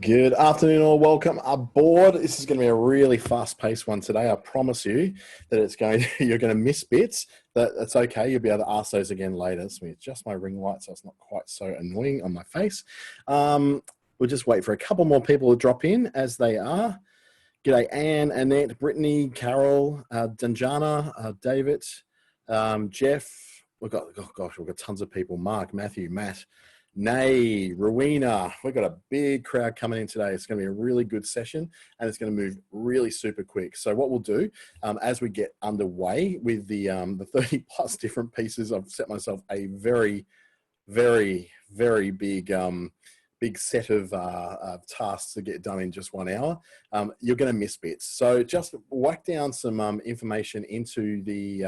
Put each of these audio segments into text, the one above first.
Good afternoon or welcome aboard. This is going to be a really fast-paced one today. I promise you that you're going to miss bits. That's okay. You'll be able to ask those again later. Let me adjust my ring light so it's not quite so annoying on my face. We'll just wait for a couple more people to drop in as they are. G'day Anne, Annette, Brittany, Carol, Danjana, David, Jeff. We've got tons of people. Mark, Matthew, Matt, Nay, Rowena. We've got a big crowd coming in today. It's going to be a really good session and it's going to move really super quick. So what we'll do as we get underway with the 30 plus different pieces, I've set myself a very, very, very big set of tasks to get done in just 1 hour. You're going to miss bits. So just whack down some information into the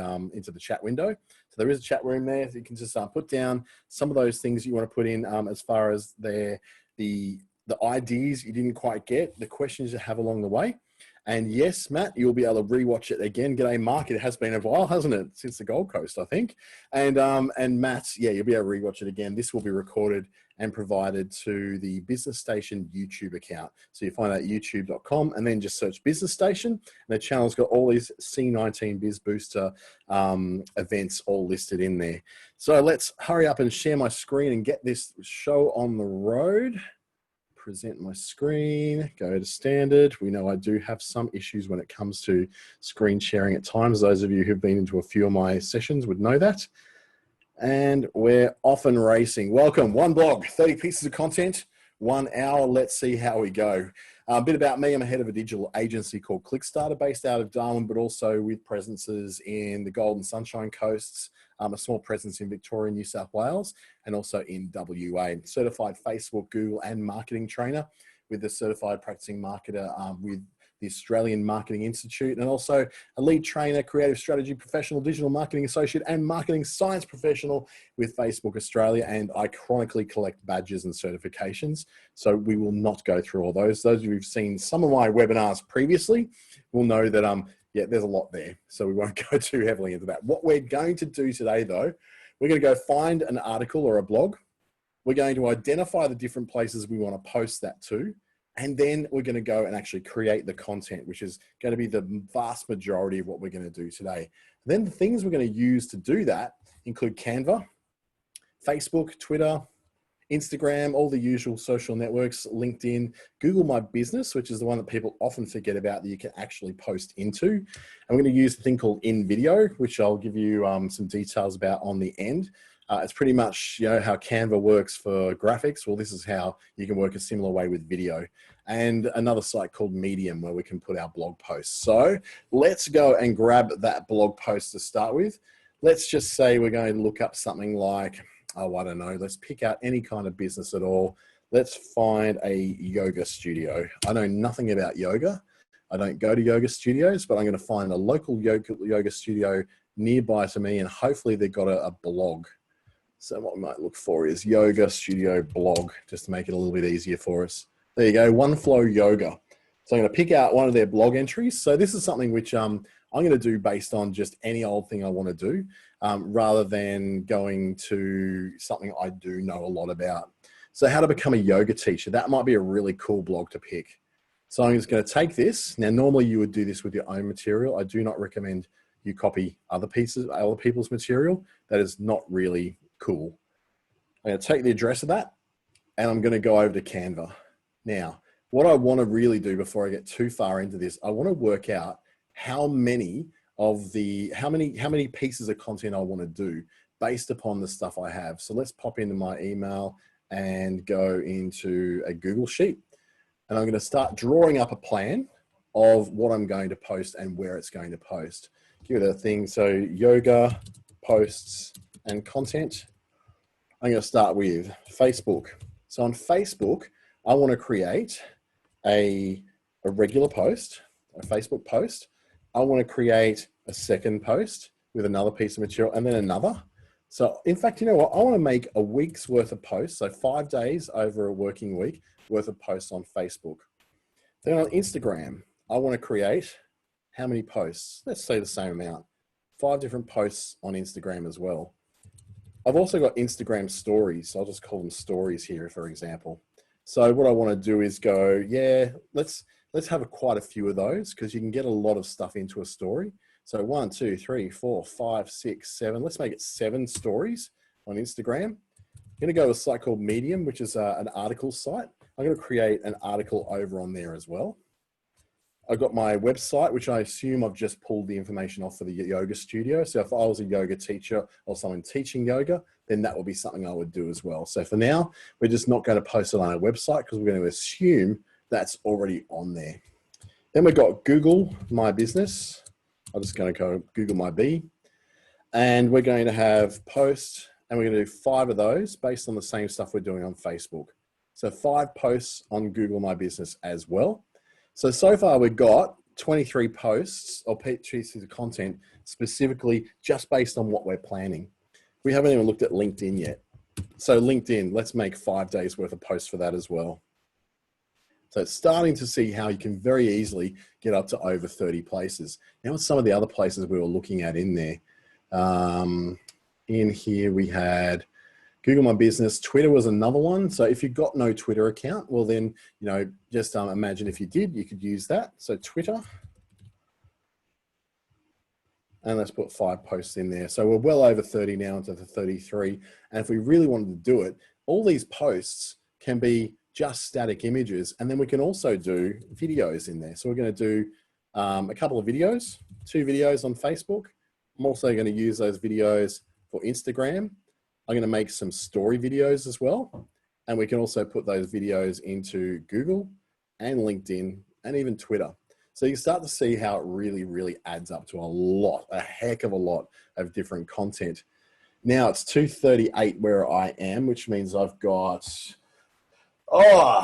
chat window. So there is a chat room there. So you can just put down some of those things you want to put in as far as the ideas you didn't quite get, the questions you have along the way. And yes, Matt, you'll be able to rewatch it again. G'day, Mark. It has been a while, hasn't it? Since the Gold Coast, I think. And Matt, yeah, you'll be able to rewatch it again. This will be recorded and provided to the Business Station YouTube account. So you find that at youtube.com and then just search Business Station. And the channel's got all these C19 Biz Booster events all listed in there. So let's hurry up and share my screen and get this show on the road. Present my screen, go to standard. We know I do have some issues when it comes to screen sharing at times. Those of you who've been into a few of my sessions would know that. And we're off and racing. Welcome, one blog, 30 pieces of content, 1 hour. Let's see how we go. A bit about me, I'm a head of a digital agency called Clickstarter based out of Darwin, but also with presences in the Gold and Sunshine Coasts, a small presence in Victoria, New South Wales, and also in WA. Certified Facebook, Google, and marketing trainer with the Certified Practicing Marketer with the Australian Marketing Institute, and also a lead trainer, creative strategy professional, digital marketing associate, and marketing science professional with Facebook Australia. And I chronically collect badges and certifications. So we will not go through all those. Those of you who've seen some of my webinars previously will know that, yeah, there's a lot there. So we won't go too heavily into that. What we're going to do today, though, we're going to go find an article or a blog. We're going to identify the different places we want to post that to. And then we're going to go and actually create the content, which is going to be the vast majority of what we're going to do today. And then the things we're going to use to do that include Canva, Facebook, Twitter, Instagram, all the usual social networks, LinkedIn, Google My Business, which is the one that people often forget about that you can actually post into. And we're going to use a thing called InVideo, which I'll give you some details about on the end. It's pretty much, you know, how Canva works for graphics. Well, this is how you can work a similar way with video. And another site called Medium where we can put our blog posts. So let's go and grab that blog post to start with. Let's just say we're going to look up something like, oh, I don't know, let's pick out any kind of business at all. Let's find a yoga studio. I know nothing about yoga. I don't go to yoga studios, but I'm going to find a local yoga studio nearby to me, and hopefully they've got a blog. So what we might look for is yoga studio blog, just to make it a little bit easier for us. There you go, One Flow Yoga. So I'm going to pick out one of their blog entries. So this is something which I'm going to do based on just any old thing I want to do, rather than going to something I do know a lot about. So how to become a yoga teacher. That might be a really cool blog to pick. So I'm just going to take this. Now, normally you would do this with your own material. I do not recommend you copy other people's material. That is not really cool. I'm going to take the address of that and I'm going to go over to Canva. Now, what I want to really do before I get too far into this, I want to work out how many pieces of content I want to do based upon the stuff I have. So let's pop into my email and go into a Google Sheet. And I'm going to start drawing up a plan of what I'm going to post and where it's going to post. Give it a thing. So yoga posts and content. I'm going to start with Facebook. So on Facebook, I want to create a regular post, a Facebook post. I want to create a second post with another piece of material and then another. So in fact, you know what? I want to make a week's worth of posts. So 5 days over a working week worth of posts on Facebook. Then on Instagram, I want to create how many posts? Let's say the same amount. 5 different posts on Instagram as well. I've also got Instagram stories. I'll just call them stories here, for example. So what I want to do is go, yeah, let's have quite a few of those, because you can get a lot of stuff into a story. So 1, 2, 3, 4, 5, 6, 7. Let's make it 7 stories on Instagram. I'm going to go to a site called Medium, which is an article site. I'm going to create an article over on there as well. I've got my website, which I assume I've just pulled the information off for the yoga studio. So if I was a yoga teacher or someone teaching yoga, then that would be something I would do as well. So for now, we're just not going to post it on our website because we're going to assume that's already on there. Then we've got Google My Business. I'm just going to go Google My B. And we're going to have posts, and we're going to do 5 of those based on the same stuff we're doing on Facebook. So 5 posts on Google My Business as well. So far we've got 23 posts or pieces of content specifically just based on what we're planning. We haven't even looked at LinkedIn yet. So LinkedIn, let's make 5 days worth of posts for that as well. So it's starting to see how you can very easily get up to over 30 places. Now, what's some of the other places we were looking at in there? In here we had Google My Business. Twitter was another one. So if you've got no Twitter account, well then, you know, just imagine if you did, you could use that. So Twitter. And let's put 5 posts in there. So we're well over 30 now, into the 33. And if we really wanted to do it, all these posts can be just static images. And then we can also do videos in there. So we're going to do a couple of videos, 2 videos on Facebook. I'm also going to use those videos for Instagram. I'm going to make some story videos as well. And we can also put those videos into Google and LinkedIn and even Twitter. So you start to see how it really, really adds up to a heck of a lot of different content. Now it's 2:38 where I am, which means I've got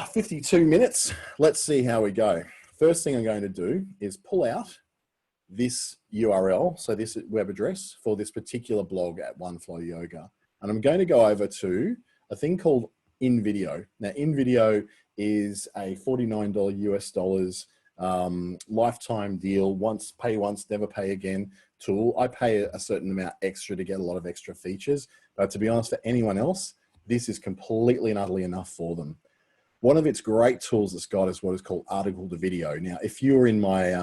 52 minutes. Let's see how we go. First thing I'm going to do is pull out this URL, so this web address for this particular blog at OneFlow Yoga. And I'm going to go over to a thing called InVideo. Now, InVideo is a $49 US dollars lifetime deal, pay once, never pay again tool. I pay a certain amount extra to get a lot of extra features, but to be honest, for anyone else, this is completely and utterly enough for them. One of its great tools it's got is what is called article to video. Now, if you were in my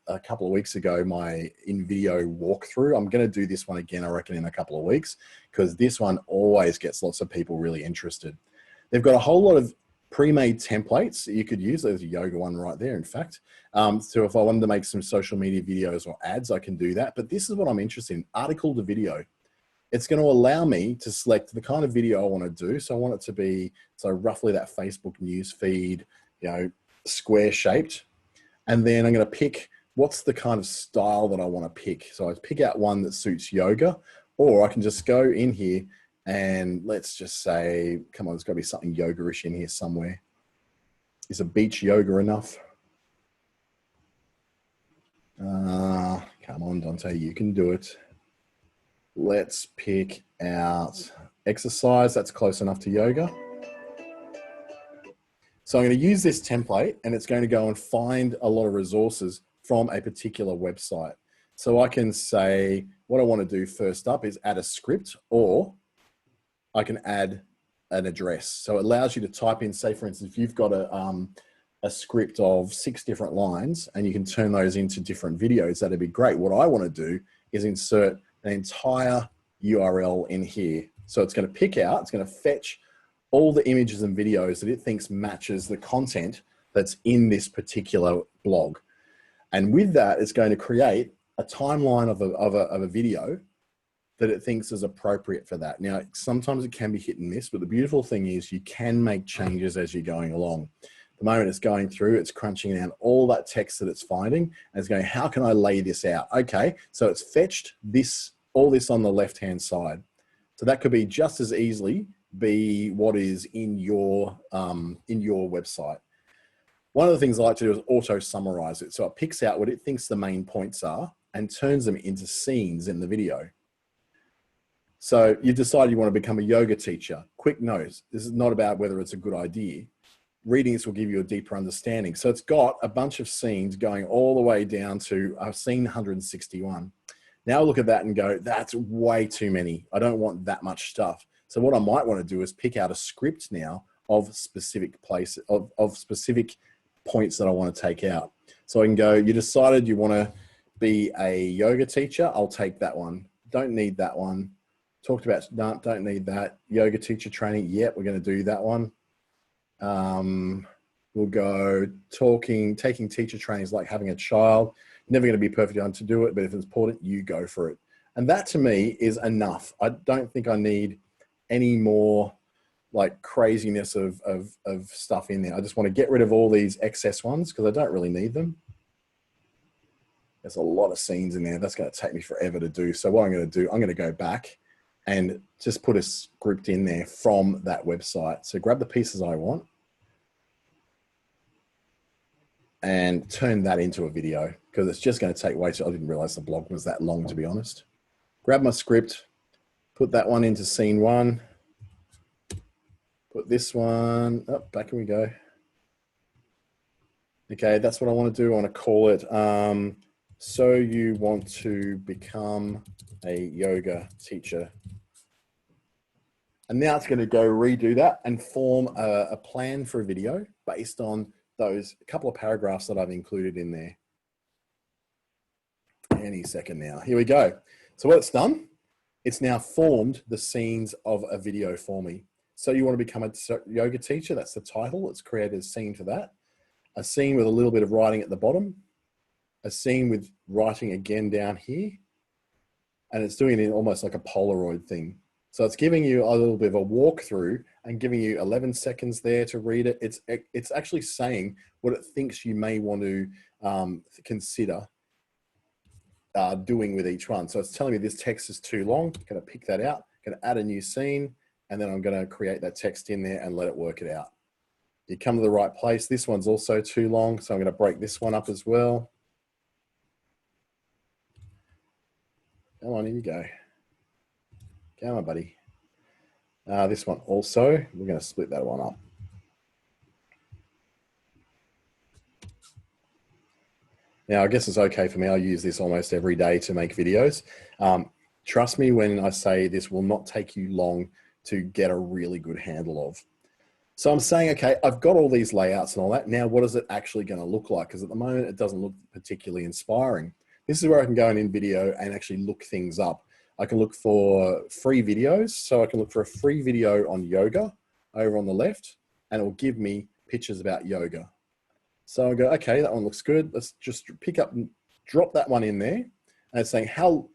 a couple of weeks ago, my InVideo walkthrough, I'm going to do this one again, I reckon, in a couple of weeks, because this one always gets lots of people really interested. They've got a whole lot of pre-made templates that you could use. There's a yoga one right there, in fact. So if I wanted to make some social media videos or ads, I can do that. But this is what I'm interested in, article to video. It's going to allow me to select the kind of video I want to do. So I want it to be, so roughly that Facebook news feed, you know, square shaped. And then I'm going to pick what's the kind of style that I want to pick. So I pick out one that suits yoga, or I can just go in here and let's just say, come on, there's got to be something yoga-ish in here somewhere. Is a beach yoga enough? Come on, Dante, you can do it. Let's pick out exercise. That's close enough to yoga. So I'm going to use this template, and it's going to go and find a lot of resources from a particular website. So I can say what I want to do first up is add a script, or I can add an address. So it allows you to type in, say, for instance, if you've got a script of 6 different lines and you can turn those into different videos, that'd be great. What I want to do is insert an entire URL in here. So it's going to pick out, it's going to fetch all the images and videos that it thinks matches the content that's in this particular blog. And with that, it's going to create a timeline of a video that it thinks is appropriate for that. Now, sometimes it can be hit and miss, but the beautiful thing is you can make changes as you're going along. The moment it's going through, it's crunching down all that text that it's finding, and it's going, how can I lay this out? Okay, so it's fetched all this on the left-hand side. So that could be just as easily be what is in your website. One of the things I like to do is auto-summarize it. So it picks out what it thinks the main points are and turns them into scenes in the video. So you decide you want to become a yoga teacher. Quick note, this is not about whether it's a good idea. Reading this will give you a deeper understanding. So it's got a bunch of scenes going all the way down to scene 161. Now look at that and go, that's way too many. I don't want that much stuff. So what I might want to do is pick out a script now of specific places, of specific points that I want to take out. So I can go, you decided you want to be a yoga teacher. I'll take that one. Don't need that one. Talked about, no, don't need that. Yoga teacher training. Yep, we're going to do that one. We'll go taking teacher trainings like having a child. Never going to be perfect on to do it, but if it's important, you go for it. And that to me is enough. I don't think I need any more like craziness of stuff in there. I just want to get rid of all these excess ones because I don't really need them. There's a lot of scenes in there. That's going to take me forever to do. So what I'm going to do, I'm going to go back and just put a script in there from that website. So grab the pieces I want and turn that into a video because it's just going to take way too. I didn't realize the blog was that long, to be honest. Grab my script, put that one into scene 1. Put this one up, back we go. Okay, that's what I want to do. I want to call it, so you want to become a yoga teacher. And now it's going to go redo that and form a plan for a video based on those couple of paragraphs that I've included in there. Any second now. Here we go. So what it's done, it's now formed the scenes of a video for me. So you want to become a yoga teacher, that's the title. It's created a scene for that. A scene with a little bit of writing at the bottom. A scene with writing again down here. And it's doing it in almost like a Polaroid thing. So it's giving you a little bit of a walkthrough and giving you 11 seconds there to read it. It's actually saying what it thinks you may want to consider doing with each one. So it's telling me this text is too long. I'm going to pick that out. I'm going to add a new scene. And then I'm going to create that text in there and let it work it out. You come to the right place. This one's also too long, so I'm going to break this one up as well. Come on, in you go. Come on, buddy. This one also, we're going to split that one up. Now, I guess it's okay for me. I use this almost every day to make videos. Trust me when I say this will not take you long to get a really good handle of. So I'm saying, okay, I've got all these layouts and all that. Now, what is it actually going to look like? Because at the moment, it doesn't look particularly inspiring. This is where I can go in video and actually look things up. I can look for free videos. So I can look for a free video on yoga over on the left, and it will give me pictures about yoga. So I go, okay, that one looks good. Let's just pick up and drop that one in there. And it's saying how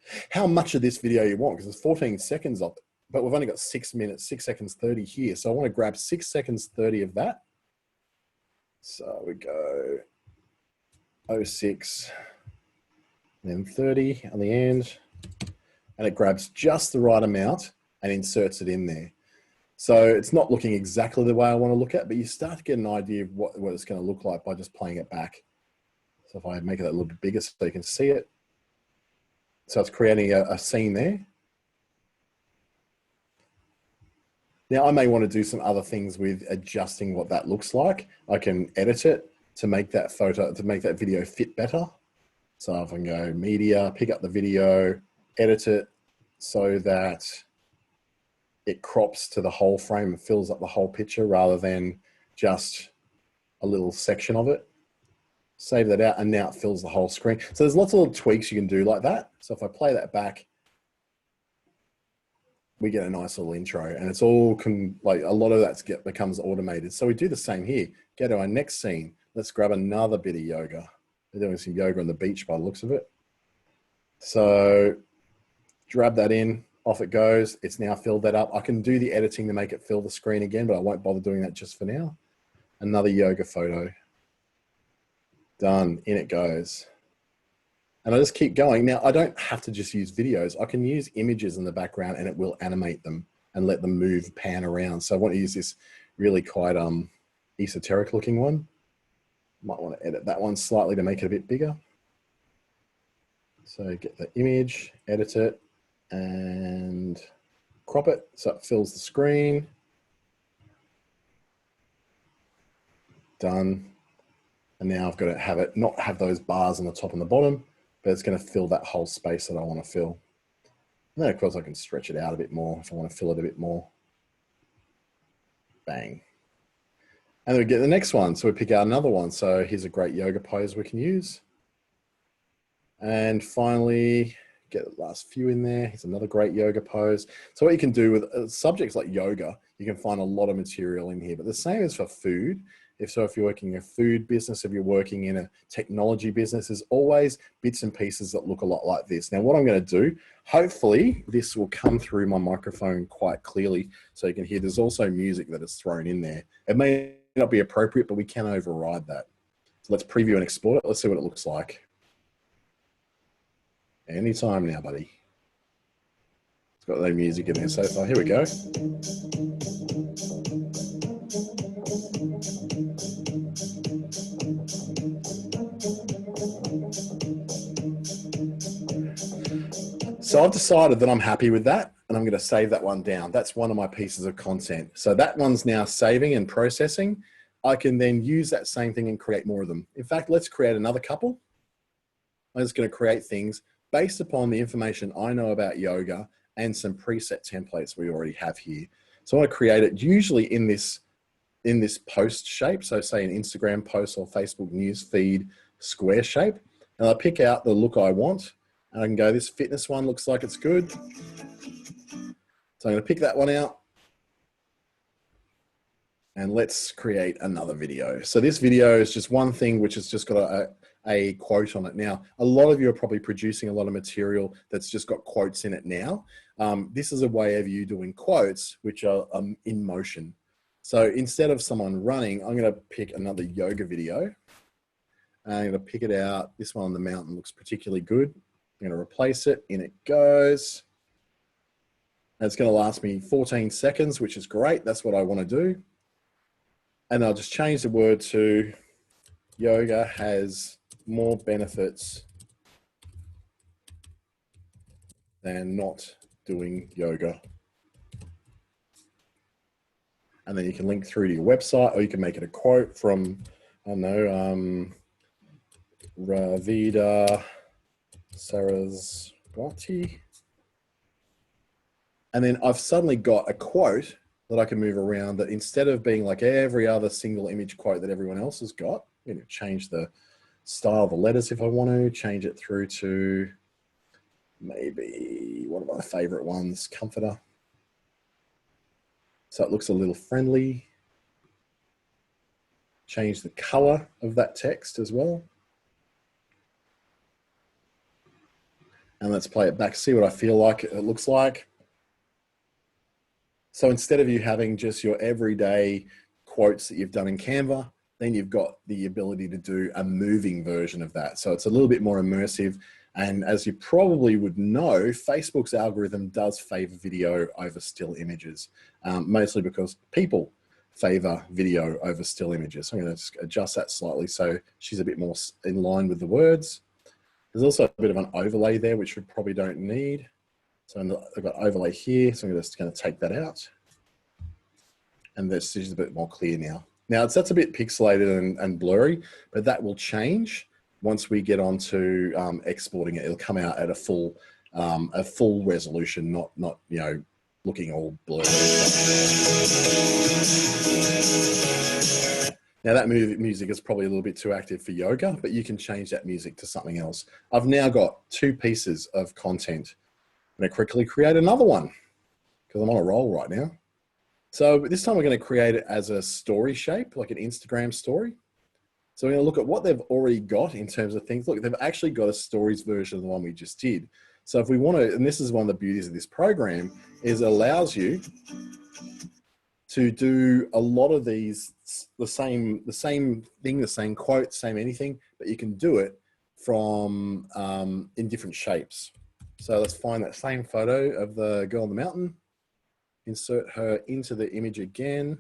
much of this video you want, because there's 14 seconds of it. But we've only got 6 minutes, 6 seconds 30 here. So I want to grab 6 seconds 30 of that. So we go 06, then 30 on the end. And it grabs just the right amount and inserts it in there. So it's not looking exactly the way I want to look at, but you start to get an idea of what it's going to look like by just playing it back. So if I make it a little bit bigger so you can see it. So it's creating a scene there. Now I may want to do some other things with adjusting what that looks like. I can edit it to make that video fit better. So if I can go media, pick up the video, edit it so that it crops to the whole frame and fills up the whole picture rather than just a little section of it. Save that out and now it fills the whole screen. So there's lots of little tweaks you can do like that. So if I play that back, we get a nice little intro and it's all like a lot of that becomes automated. So we do the same here. Go to our next scene. Let's grab another bit of yoga. They're doing some yoga on the beach by the looks of it. So grab that in, off it goes. It's now filled that up. I can do the editing to make it fill the screen again, but I won't bother doing that just for now. Another yoga photo. Done, in it goes. And I just keep going. Now, I don't have to just use videos. I can use images in the background and it will animate them and let them move, pan around. So I want to use this really quite esoteric looking one. Might want to edit that one slightly to make it a bit bigger. So get the image, edit it, and crop it so it fills the screen. Done. And now I've got to have it not have those bars on the top and the bottom, but it's going to fill that whole space that I want to fill. And then of course I can stretch it out a bit more if I want to fill it a bit more. Bang. And then we get the next one. So we pick out another one. So here's a great yoga pose we can use. And finally, get the last few in there. Here's another great yoga pose. So what you can do with subjects like yoga, you can find a lot of material in here, but the same is for food. If you're working in a food business, if you're working in a technology business, there's always bits and pieces that look a lot like this. Now, what I'm going to do, hopefully this will come through my microphone quite clearly so you can hear there's also music that is thrown in there. It may not be appropriate, but we can override that. So let's preview and export it. Let's see what it looks like. Anytime now, buddy. It's got no music in there so far. Here we go. So I've decided that I'm happy with that, and I'm going to save that one down. That's one of my pieces of content. So that one's now saving and processing. I can then use that same thing and create more of them. In fact, let's create another couple. I'm just going to create things based upon the information I know about yoga and some preset templates we already have here. So I want to create it usually in this post shape. So say an Instagram post or Facebook news feed square shape. And I pick out the look I want. And I can go, this fitness one looks like it's good. So I'm going to pick that one out. And let's create another video. So this video is just one thing which has just got a quote on it. Now, a lot of you are probably producing a lot of material that's just got quotes in it now. This is a way of you doing quotes which are in motion. So instead of someone running, I'm going to pick another yoga video. And I'm going to pick it out. This one on the mountain looks particularly good. I'm going to replace it. In it goes. And it's going to last me 14 seconds, which is great. That's what I want to do. And I'll just change the word to yoga has more benefits than not doing yoga. And then you can link through to your website, or you can make it a quote from, I don't know, Ravida Saraswati. And then I've suddenly got a quote that I can move around that instead of being like every other single image quote that everyone else has got, I'm going to change the style of the letters if I want to, change it through to maybe one of my favorite ones, comforter. So it looks a little friendly. Change the color of that text as well. And let's play it back, see what I feel like it looks like. So instead of you having just your everyday quotes that you've done in Canva, then you've got the ability to do a moving version of that. So it's a little bit more immersive. And as you probably would know, Facebook's algorithm does favor video over still images, mostly because people favor video over still images. So I'm going to just adjust that slightly so she's a bit more in line with the words. There's also a bit of an overlay there, which we probably don't need. So I've got overlay here, so I'm just going to take that out. And this is a bit more clear now. Now, that's a bit pixelated and blurry, but that will change once we get on to exporting it. It'll come out at a full resolution, not you know, looking all blurry. Now that music is probably a little bit too active for yoga, but you can change that music to something else. I've now got 2 pieces of content. I'm going to quickly create another one because I'm on a roll right now. So this time we're going to create it as a story shape, like an Instagram story. So we're going to look at what they've already got in terms of things. Look, they've actually got a stories version of the one we just did. So if we want to, and this is one of the beauties of this program, is it allows you to do a lot of these, the same thing, the same quote, same anything, but you can do it from in different shapes. So let's find that same photo of the girl on the mountain, insert her into the image again,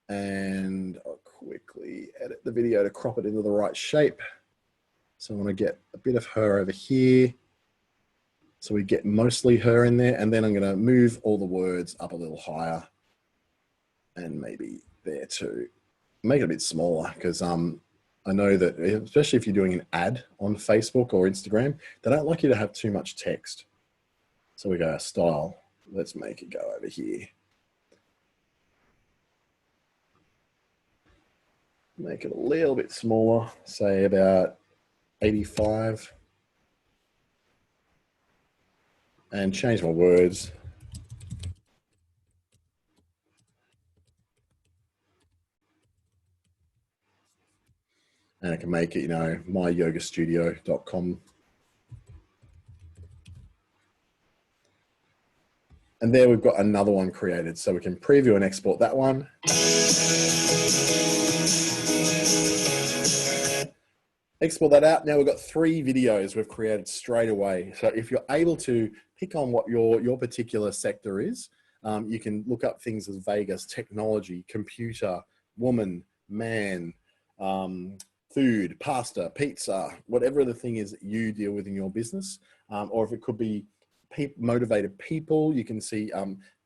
and I'll quickly edit the video to crop it into the right shape. So I want to get a bit of her over here. So we get mostly her in there, and then I'm going to move all the words up a little higher and maybe there too. Make it a bit smaller because I know that, especially if you're doing an ad on Facebook or Instagram, they don't like you to have too much text. So we go style. Let's make it go over here. Make it a little bit smaller, say about 85. And change my words. And I can make it, myyogastudio.com. And there we've got another one created. So we can preview and export that one. Export that out. Now we've got 3 videos we've created straight away. So if you're able to pick on what your particular sector is, you can look up things as vague as technology, computer, woman, man, food, pasta, pizza, whatever the thing is that you deal with in your business. Or if it could be motivated people, you can see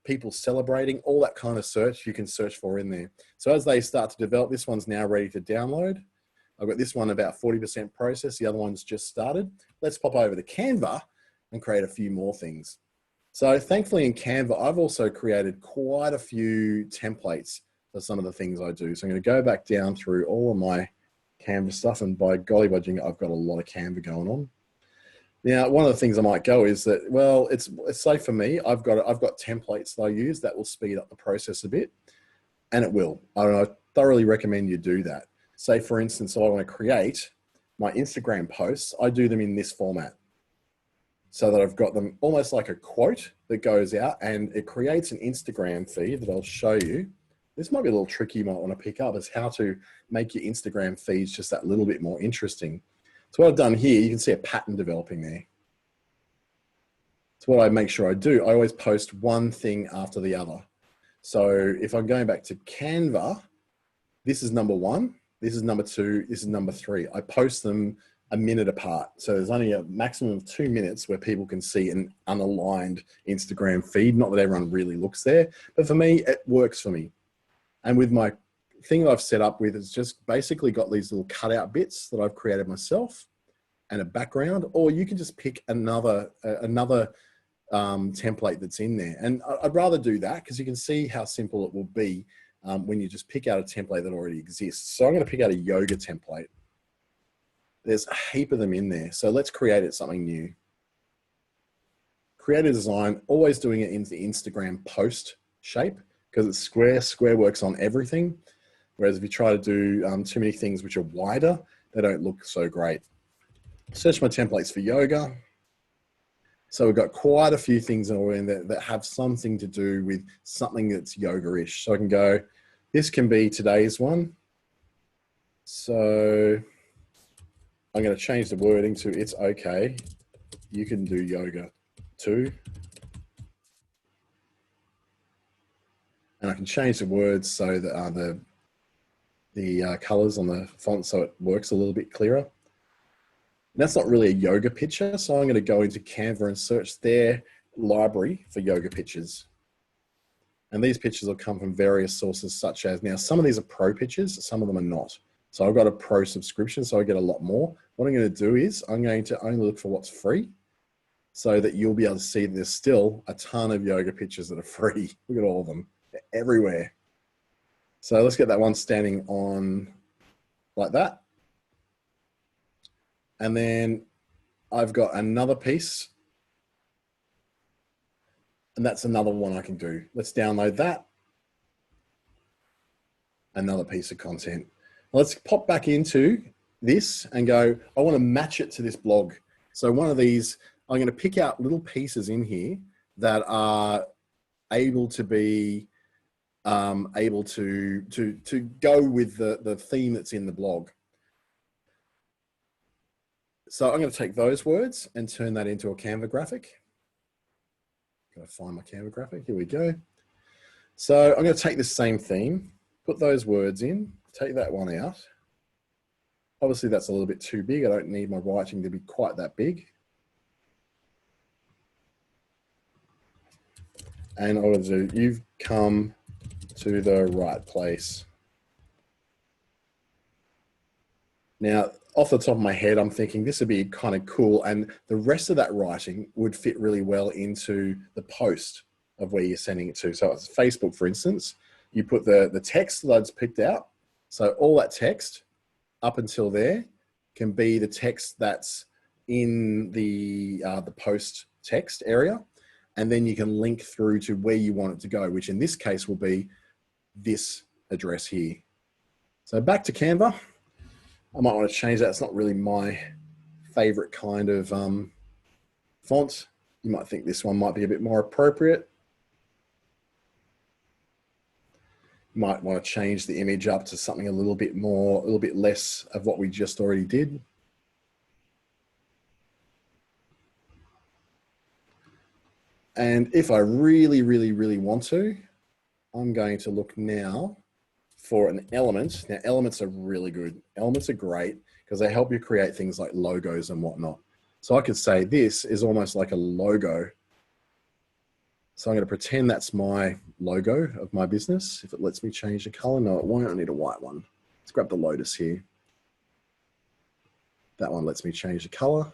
people celebrating, all that kind of search you can search for in there. So as they start to develop, this one's now ready to download. I've got this one about 40% process. The other one's just started. Let's pop over to Canva and create a few more things. So thankfully in Canva, I've also created quite a few templates for some of the things I do. So I'm going to go back down through all of my Canva stuff, and by golly budging, I've got a lot of Canva going on. Now, one of the things I might go is that, well, it's safe for me. I've got templates that I use that will speed up the process a bit, and it will. I thoroughly recommend you do that. Say, for instance, I want to create my Instagram posts. I do them in this format so that I've got them almost like a quote that goes out, and it creates an Instagram feed that I'll show you. This might be a little tricky you might want to pick up, is how to make your Instagram feeds just that little bit more interesting. So what I've done here, you can see a pattern developing there. So what I make sure I do, I always post one thing after the other. So if I'm going back to Canva, this is number 1, this is number 2, this is number 3. I post them a minute apart. So there's only a maximum of 2 minutes where people can see an unaligned Instagram feed. Not that everyone really looks there, but for me, it works for me. And with my thing that I've set up with, it's just basically got these little cutout bits that I've created myself and a background, or you can just pick another template that's in there. And I'd rather do that because you can see how simple it will be when you just pick out a template that already exists. So I'm going to pick out a yoga template. There's a heap of them in there. So let's create it something new. Create a design, always doing it in the Instagram post shape because it's square. Square works on everything. Whereas if you try to do too many things which are wider, they don't look so great. Search my templates for yoga. So we've got quite a few things in there that have something to do with something that's yoga-ish. So I can go, this can be today's one. So I'm going to change the wording to it's okay. You can do yoga too. And I can change the words so that the colors on the font so it works a little bit clearer. That's not really a yoga picture, so I'm going to go into Canva and search their library for yoga pictures. And these pictures will come from various sources such as, now some of these are pro pictures, some of them are not. So I've got a pro subscription, so I get a lot more. What I'm going to do is I'm going to only look for what's free so that you'll be able to see there's still a ton of yoga pictures that are free. Look at all of them, they're everywhere. So let's get that one standing on like that. And then I've got another piece, and that's another one I can do. Let's download that. Another piece of content. Let's pop back into this and go, I want to match it to this blog. So one of these, I'm going to pick out little pieces in here that are able to be able to go with the theme that's in the blog. So I'm going to take those words and turn that into a Canva graphic. Got to find my Canva graphic. Here we go. So I'm going to take this same theme, put those words in, take that one out. Obviously that's a little bit too big. I don't need my writing to be quite that big. And I will do, you've come to the right place. Now, off the top of my head, I'm thinking this would be kind of cool, and the rest of that writing would fit really well into the post of where you're sending it to. So it's Facebook, for instance, you put the text that I just picked out, So all that text up until there can be the text that's in the post text area. And then you can link through to where you want it to go, which in this case will be this address here. So back to Canva. I might want to change that. It's not really my favorite kind of font. You might think this one might be a bit more appropriate. You might want to change the image up to something a little bit more, a little bit less of what we just already did. And if I really, really, really want to, I'm going to look now for an element. Now, elements are really good. Elements are great because they help you create things like logos and whatnot. So I could say this is almost like a logo. So I'm going to pretend that's my logo of my business. If it lets me change the color, no, it won't. I need a white one. Let's grab the lotus here. That one lets me change the color.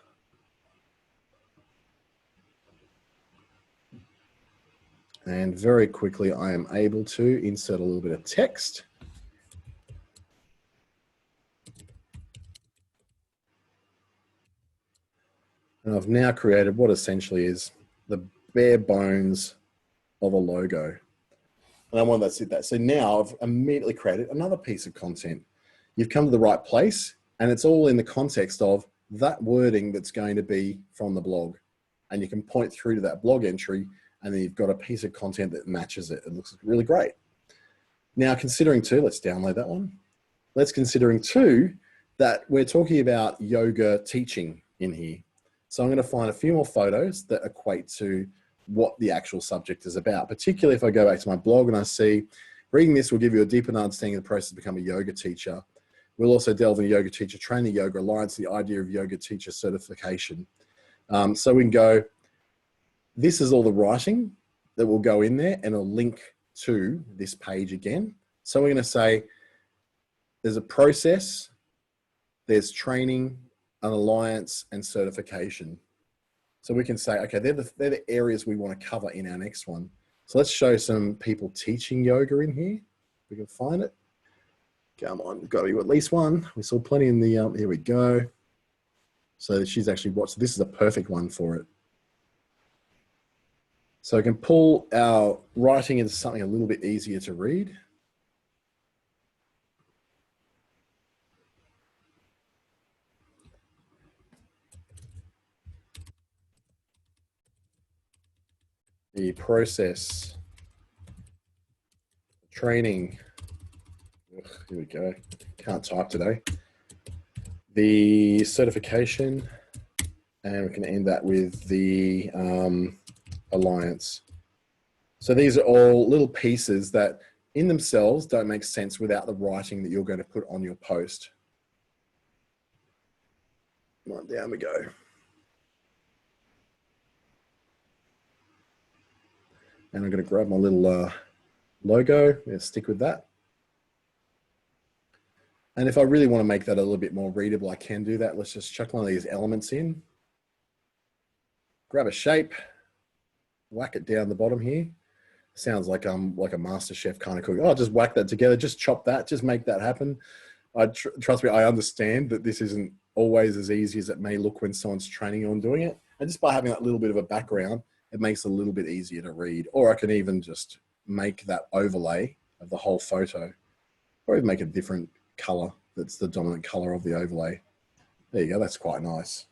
And very quickly, I am able to insert a little bit of text. And I've now created what essentially is the bare bones of a logo. And I want that's it. So now I've immediately created another piece of content. You've come to the right place, and it's all in the context of that wording that's going to be from the blog. And you can point through to that blog entry, and then you've got a piece of content that matches it. It looks really great. Now, considering too, let's download that one. Let's considering too that we're talking about yoga teaching in here. So I'm going to find a few more photos that equate to what the actual subject is about, particularly if I go back to my blog and I see, reading this will give you a deeper understanding of the process to become a yoga teacher. We'll also delve into yoga teacher training, yoga alliance, the idea of yoga teacher certification. So we can go, this is all the writing that will go in there and a link to this page again. So we're going to say there's a process, there's training, an alliance, and certification. So we can say, okay, they're the areas we want to cover in our next one. So let's show some people teaching yoga in here. We can find it. Come on, got to be at least one. We saw plenty in the, here we go. So she's actually watched, this is a perfect one for it. So I can pull our writing into something a little bit easier to read. The process, training, ugh, here we go, can't type today. The certification, and we can end that with the alliance. So these are all little pieces that in themselves don't make sense without the writing that you're going to put on your post. Right, down we go. And I'm going to grab my little logo and stick with that. And if I really want to make that a little bit more readable, I can do that. Let's just chuck one of these elements in. Grab a shape, whack it down the bottom here. Sounds like a master chef kind of cook. Oh, just whack that together, just chop that, just make that happen. Trust me, I understand that this isn't always as easy as it may look when someone's training you on doing it. And just by having that little bit of a background, it makes it a little bit easier to read. Or I can even just make that overlay of the whole photo, or even make a different color that's the dominant color of the overlay. There you go, that's quite nice.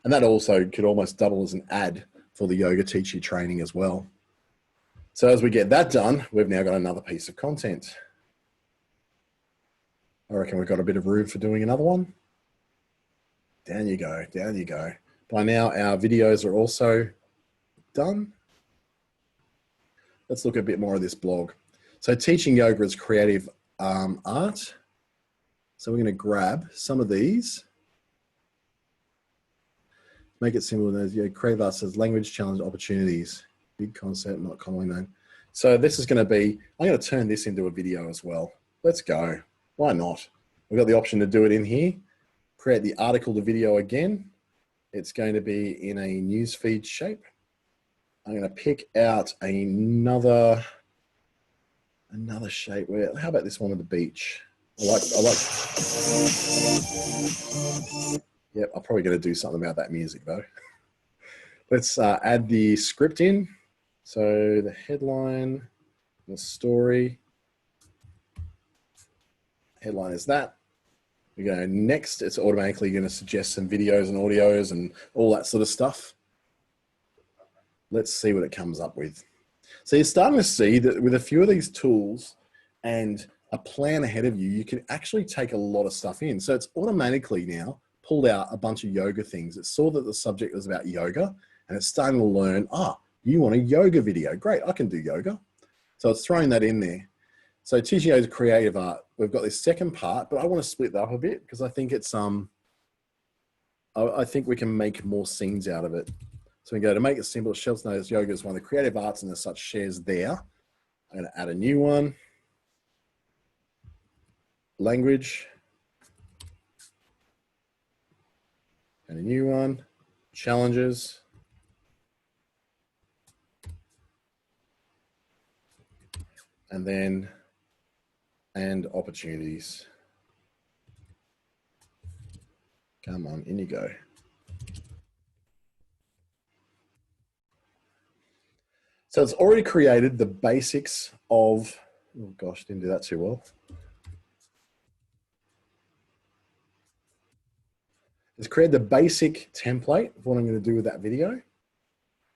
And that also could almost double as an ad for the yoga teacher training as well. So as we get that done, we've now got another piece of content. I reckon we've got a bit of room for doing another one. Down you go, down you go. By now, our videos are also done. Let's look a bit more of this blog. So teaching yoga is creative art. So we're going to grab some of these. Make it simple. As creative art says, language challenge opportunities. Big concept, not commonly known. So this is going to be, I'm going to turn this into a video as well. Let's go. Why not? We've got the option to do it in here. Create the article to video again. It's going to be in a newsfeed shape. I'm going to pick out another shape. How about this one with the beach? I like, yep, I'm probably going to do something about that music though. Let's add the script in. So the headline, the story, headline is that. We go next, it's automatically going to suggest some videos and audios and all that sort of stuff. Let's see what it comes up with. So you're starting to see that with a few of these tools and a plan ahead of you, you can actually take a lot of stuff in. So it's automatically now pulled out a bunch of yoga things. It saw that the subject was about yoga and it's starting to learn, you want a yoga video. Great, I can do yoga. So it's throwing that in there. So TGO's creative art, we've got this second part, but I want to split that up a bit because I think it's, I think we can make more scenes out of it. So we go to make it simple. Shelves knows yoga is one of the creative arts and as such shares there. I'm going to add a new one. Language. And a new one. Challenges. And then, and opportunities. Come on, in you go. So it's already created the basics of, oh gosh, didn't do that too well. It's created the basic template of what I'm going to do with that video.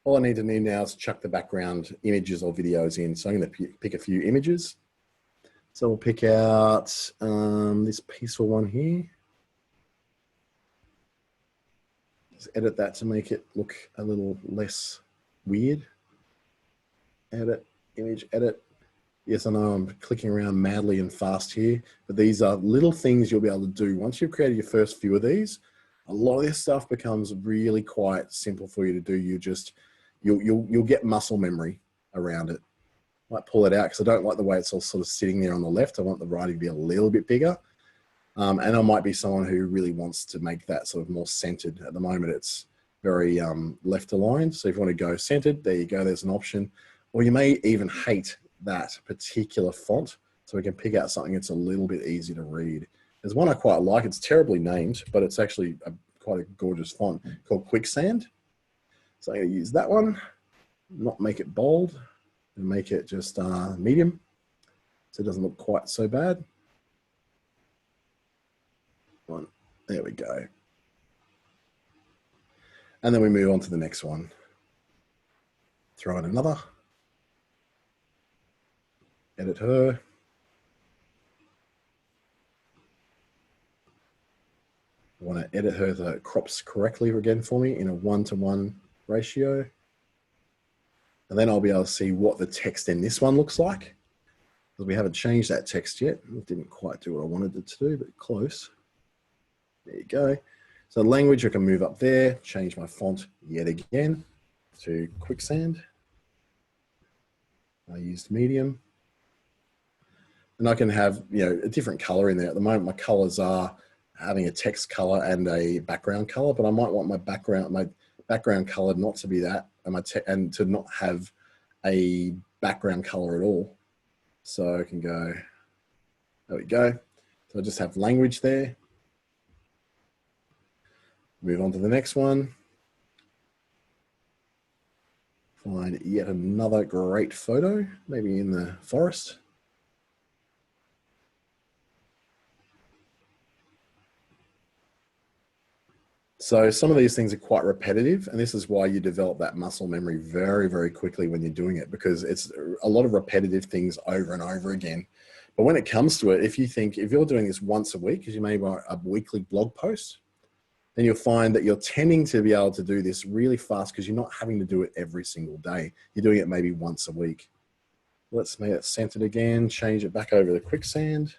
All I need to do now is chuck the background images or videos in. So I'm going to pick a few images. So we'll pick out this peaceful one here. Just edit that to make it look a little less weird. Edit, image, edit. Yes, I know I'm clicking around madly and fast here, but these are little things you'll be able to do. Once you've created your first few of these, a lot of this stuff becomes really quite simple for you to do. You'll get muscle memory around it. Might pull it out because I don't like the way it's all sort of sitting there on the left. I want the writing to be a little bit bigger. And I might be someone who really wants to make that sort of more centered. At the moment, it's very left aligned. So if you want to go centered, there you go, there's an option. Or you may even hate that particular font. So we can pick out something that's a little bit easier to read. There's one I quite like. It's terribly named, but it's actually quite a gorgeous font called Quicksand. So I'm going to use that one, not make it bold, and make it just medium. So it doesn't look quite so bad. There we go. And then we move on to the next one. Throw in another. Edit her. I want to edit her so it crops correctly again for me in a 1-to-1 ratio. And then I'll be able to see what the text in this one looks like. Because we haven't changed that text yet. It didn't quite do what I wanted it to do, but close. There you go. So language, I can move up there, change my font yet again to Quicksand. I used medium. And I can have, a different color in there. At the moment, my colors are having a text color and a background color, but I might want my background color not to be that, and to not have a background color at all. So I can go, there we go. So I just have language there. Move on to the next one. Find yet another great photo, maybe in the forest. So some of these things are quite repetitive, and this is why you develop that muscle memory very, very quickly when you're doing it, because it's a lot of repetitive things over and over again. But when it comes to it, if you're doing this once a week, because you may write a weekly blog post, then you'll find that you're tending to be able to do this really fast because you're not having to do it every single day. You're doing it maybe once a week. Let's make it centered again, change it back over to Quicksand.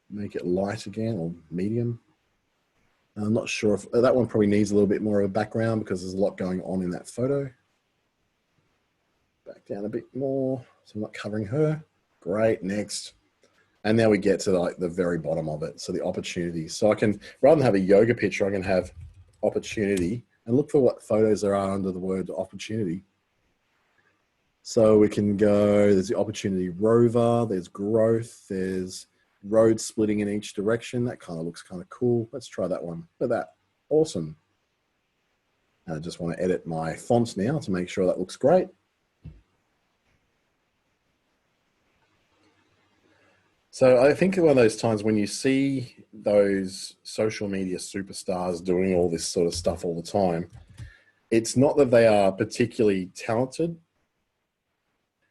Make it light again, or medium. I'm not sure if that one probably needs a little bit more of a background because there's a lot going on in that photo. Back down a bit more, so I'm not covering her. Great, next. And now we get to like the very bottom of it. So the opportunity. So I can, rather than have a yoga picture, I can have opportunity and look for what photos there are under the word opportunity. So we can go, there's the opportunity rover, there's growth, there's road splitting in each direction. That kind of looks kind of cool. Let's try that one. Look at that. Awesome. And I just want to edit my font now to make sure that looks great. So I think one of those times when you see those social media superstars doing all this sort of stuff all the time, it's not that they are particularly talented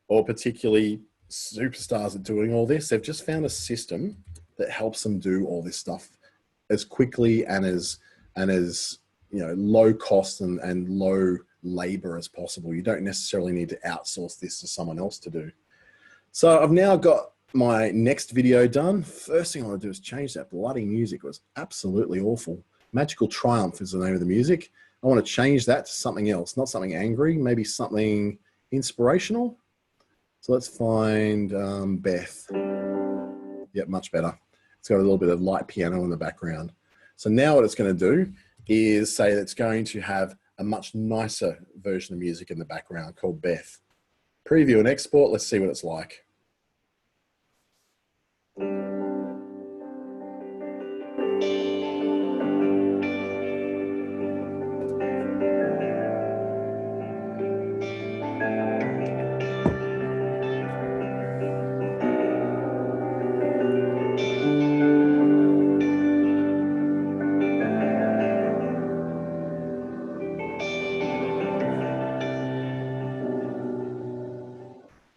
or particularly superstars at doing all this. They've just found a system that helps them do all this stuff as quickly and as low cost and low labor as possible. You don't necessarily need to outsource this to someone else to do. So I've now got my next video done. First thing I want to do is change that bloody music. It was absolutely awful. Magical Triumph is the name of the music. I want to change that to something else, not something angry, maybe something inspirational. So let's find Beth. Yep, much better. It's got a little bit of light piano in the background. So now what it's going to do is say that it's going to have a much nicer version of music in the background called Beth. Preview and export. Let's see what it's like.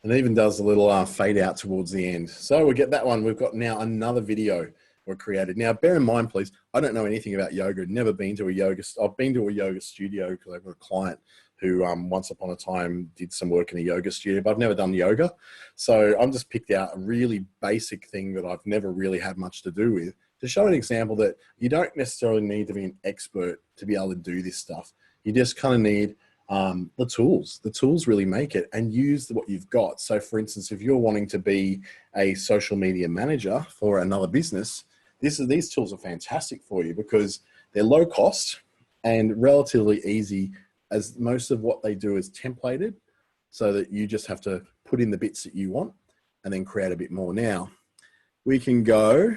And it even does a little fade out towards the end. So we get that one. We've got now another video we're created. Now, bear in mind, please, I don't know anything about yoga. Never been to a yoga. I've been to a yoga studio because I've got a client who once upon a time did some work in a yoga studio, but I've never done yoga. So I'm just picked out a really basic thing that I've never really had much to do with to show an example that you don't necessarily need to be an expert to be able to do this stuff. You just kind of need the tools. The tools really make it, and use what you've got. So for instance, if you're wanting to be a social media manager for another business, these tools are fantastic for you because they're low cost and relatively easy, as most of what they do is templated so that you just have to put in the bits that you want and then create a bit more. Now we can go,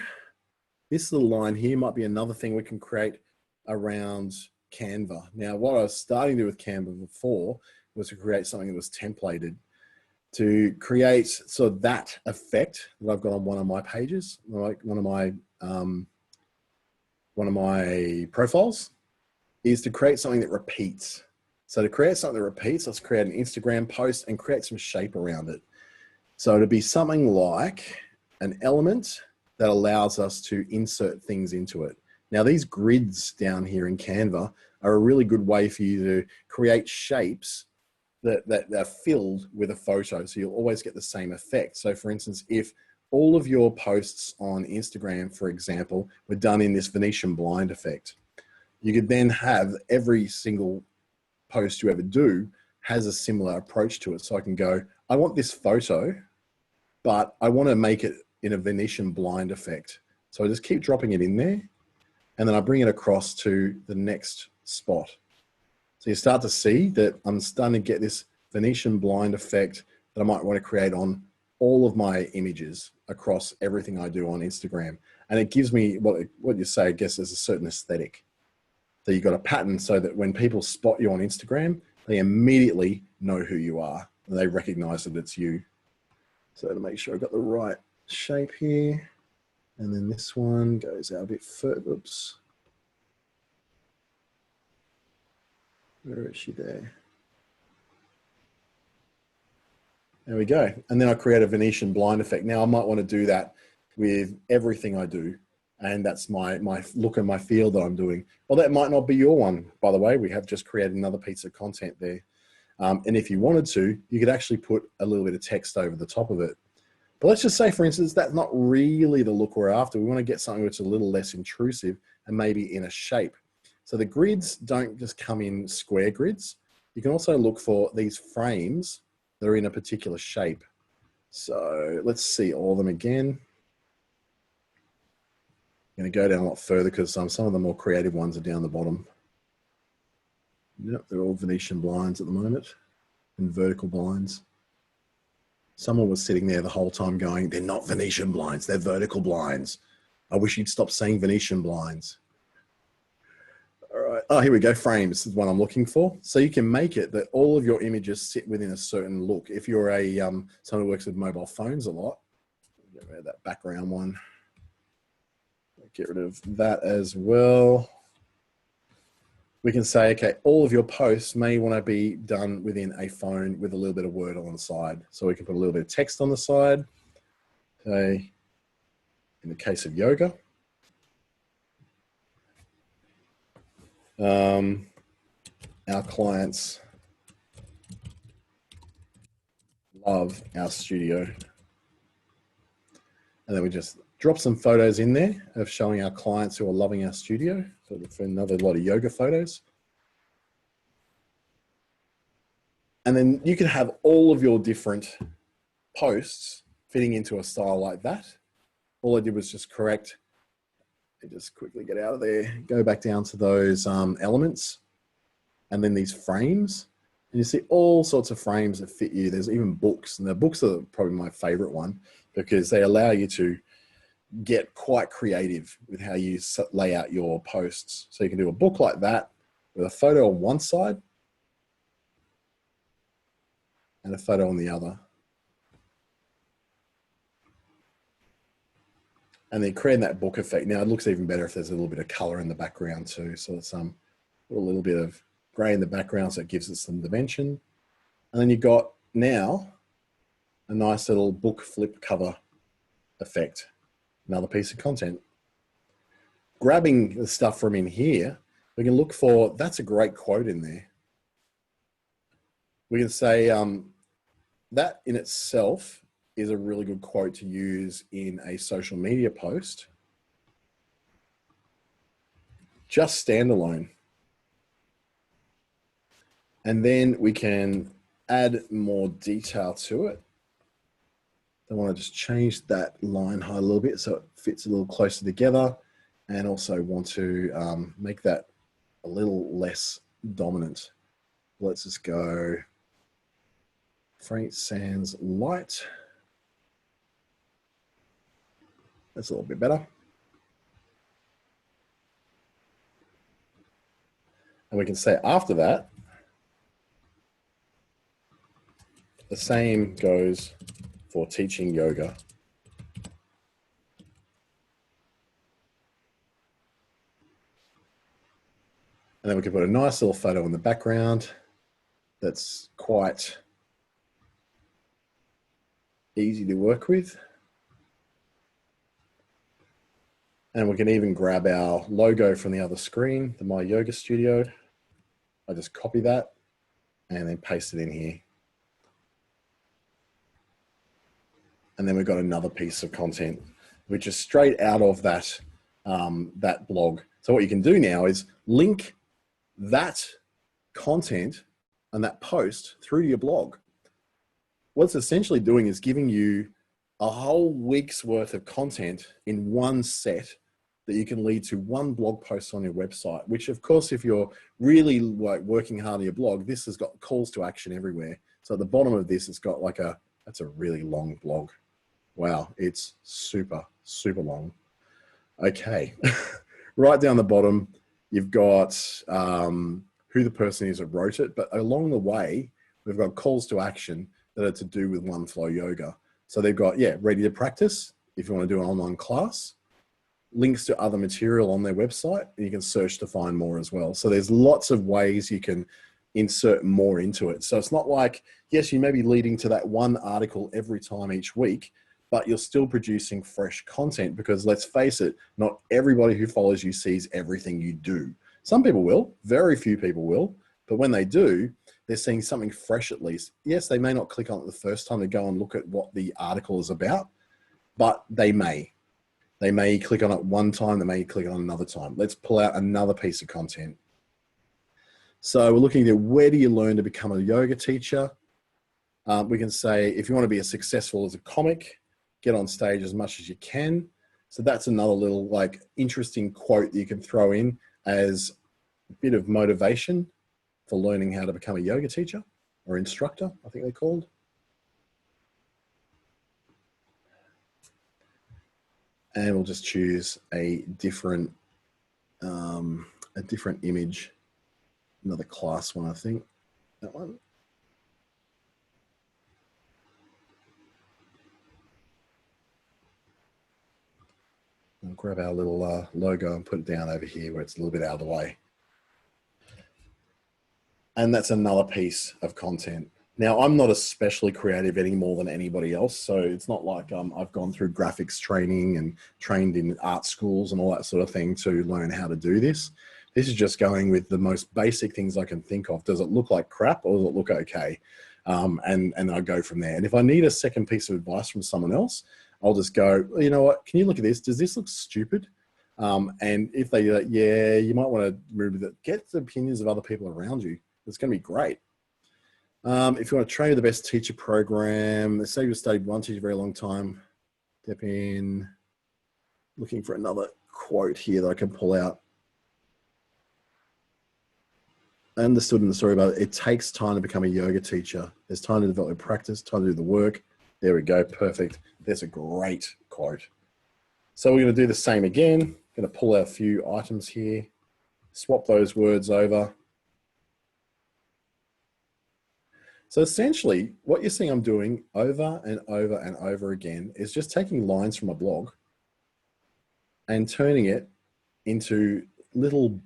this little line here might be another thing we can create around Canva. Now, what I was starting to do with Canva before was to create something that was templated to create sort of that effect that I've got on one of my pages, like one of my profiles, is to create something that repeats. So to create something that repeats, let's create an Instagram post and create some shape around it. So to be something like an element that allows us to insert things into it. Now, these grids down here in Canva are a really good way for you to create shapes that are filled with a photo. So you'll always get the same effect. So for instance, if all of your posts on Instagram, for example, were done in this Venetian blind effect, you could then have every single post you ever do has a similar approach to it. So I can go, I want this photo, but I want to make it in a Venetian blind effect. So I just keep dropping it in there, and then I bring it across to the next spot. So you start to see that I'm starting to get this Venetian blind effect that I might want to create on all of my images across everything I do on Instagram. And it gives me what you say, I guess, is a certain aesthetic. So you've got a pattern so that when people spot you on Instagram, they immediately know who you are and they recognize that it's you. So to make sure I've got the right shape here. And then this one goes out a bit further. Oops. Where is she there? There we go. And then I create a Venetian blind effect. Now I might want to do that with everything I do. And that's my look and my feel that I'm doing. Well, that might not be your one, by the way. We have just created another piece of content there. And if you wanted to, you could actually put a little bit of text over the top of it. But let's just say, for instance, that's not really the look we're after. We want to get something that's a little less intrusive and maybe in a shape. So the grids don't just come in square grids. You can also look for these frames that are in a particular shape. So let's see all of them again. I'm going to go down a lot further because some of the more creative ones are down the bottom. Yep, they're all Venetian blinds at the moment and vertical blinds. Someone was sitting there the whole time going, they're not Venetian blinds, they're vertical blinds. I wish you'd stop saying Venetian blinds. All right. Oh, here we go. Frames is what I'm looking for. So you can make it that all of your images sit within a certain look. If you're a someone who works with mobile phones a lot, get rid of that background one. Get rid of that as well. We can say, okay, all of your posts may want to be done within a phone with a little bit of word on the side. So we can put a little bit of text on the side. Say, in the case of yoga, our clients love our studio. And then we just drop some photos in there of showing our clients who are loving our studio. So for another lot of yoga photos. And then you can have all of your different posts fitting into a style like that. All I did was just correct. Just quickly get out of there, go back down to those elements, and then these frames. And you see all sorts of frames that fit you. There's even books, and the books are probably my favorite one because they allow you to get quite creative with how you lay out your posts. So you can do a book like that with a photo on one side and a photo on the other. And then creating that book effect. Now it looks even better if there's a little bit of color in the background too. So it's a little bit of gray in the background, so it gives it some dimension. And then you've got now a nice little book flip cover effect. Another piece of content. Grabbing the stuff from in here, we can look for, that's a great quote in there. We can say that in itself is a really good quote to use in a social media post. Just standalone. And then we can add more detail to it. I want to just change that line height a little bit so it fits a little closer together, and also want to make that a little less dominant. Let's just go Frank Sans light. That's a little bit better. And we can say after that, the same goes for teaching yoga. And then we can put a nice little photo in the background that's quite easy to work with. And we can even grab our logo from the other screen, the My Yoga Studio. I just copy that and then paste it in here. And then we've got another piece of content, which is straight out of that, that blog. So what you can do now is link that content and that post through to your blog. What it's essentially doing is giving you a whole week's worth of content in one set that you can lead to one blog post on your website, which of course, if you're really like working hard on your blog, this has got calls to action everywhere. So at the bottom of this, it's got like that's a really long blog. Wow, it's super, super long. Okay, right down the bottom, you've got who the person is that wrote it, but along the way, we've got calls to action that are to do with One Flow Yoga. So they've got, yeah, ready to practice if you want to do an online class, links to other material on their website, and you can search to find more as well. So there's lots of ways you can insert more into it. So it's not like, yes, you may be leading to that one article every time each week, but you're still producing fresh content because let's face it, not everybody who follows you sees everything you do. Some people will, very few people will, but when they do, they're seeing something fresh at least. Yes, they may not click on it the first time to go and look at what the article is about, but they may. They may click on it one time, they may click on it another time. Let's pull out another piece of content. So we're looking at where do you learn to become a yoga teacher? We can say, if you want to be as successful as a comic, get on stage as much as you can. So that's another little like interesting quote that you can throw in as a bit of motivation for learning how to become a yoga teacher or instructor, I think they're called. And we'll just choose a different image, another class one, I think, that one. I'll grab our little logo and put it down over here where it's a little bit out of the way. And that's another piece of content. Now, I'm not especially creative any more than anybody else. So it's not like I've gone through graphics training and trained in art schools and all that sort of thing to learn how to do this. This is just going with the most basic things I can think of. Does it look like crap or does it look okay? And I go from there. And if I need a second piece of advice from someone else, I'll just go, you know what, can you look at this? Does this look stupid? And if they go, yeah, you might want to remove that. Get the opinions of other people around you. It's going to be great. If you want to train the best teacher program, let's say you've studied one teacher a very long time, step in, looking for another quote here that I can pull out. I understood in the story about it takes time to become a yoga teacher. There's time to develop practice, time to do the work. There we go, perfect. There's a great quote. So we're going to do the same again. I'm going to pull out a few items here, swap those words over. So essentially, what you're seeing I'm doing over and over and over again is just taking lines from a blog and turning it into little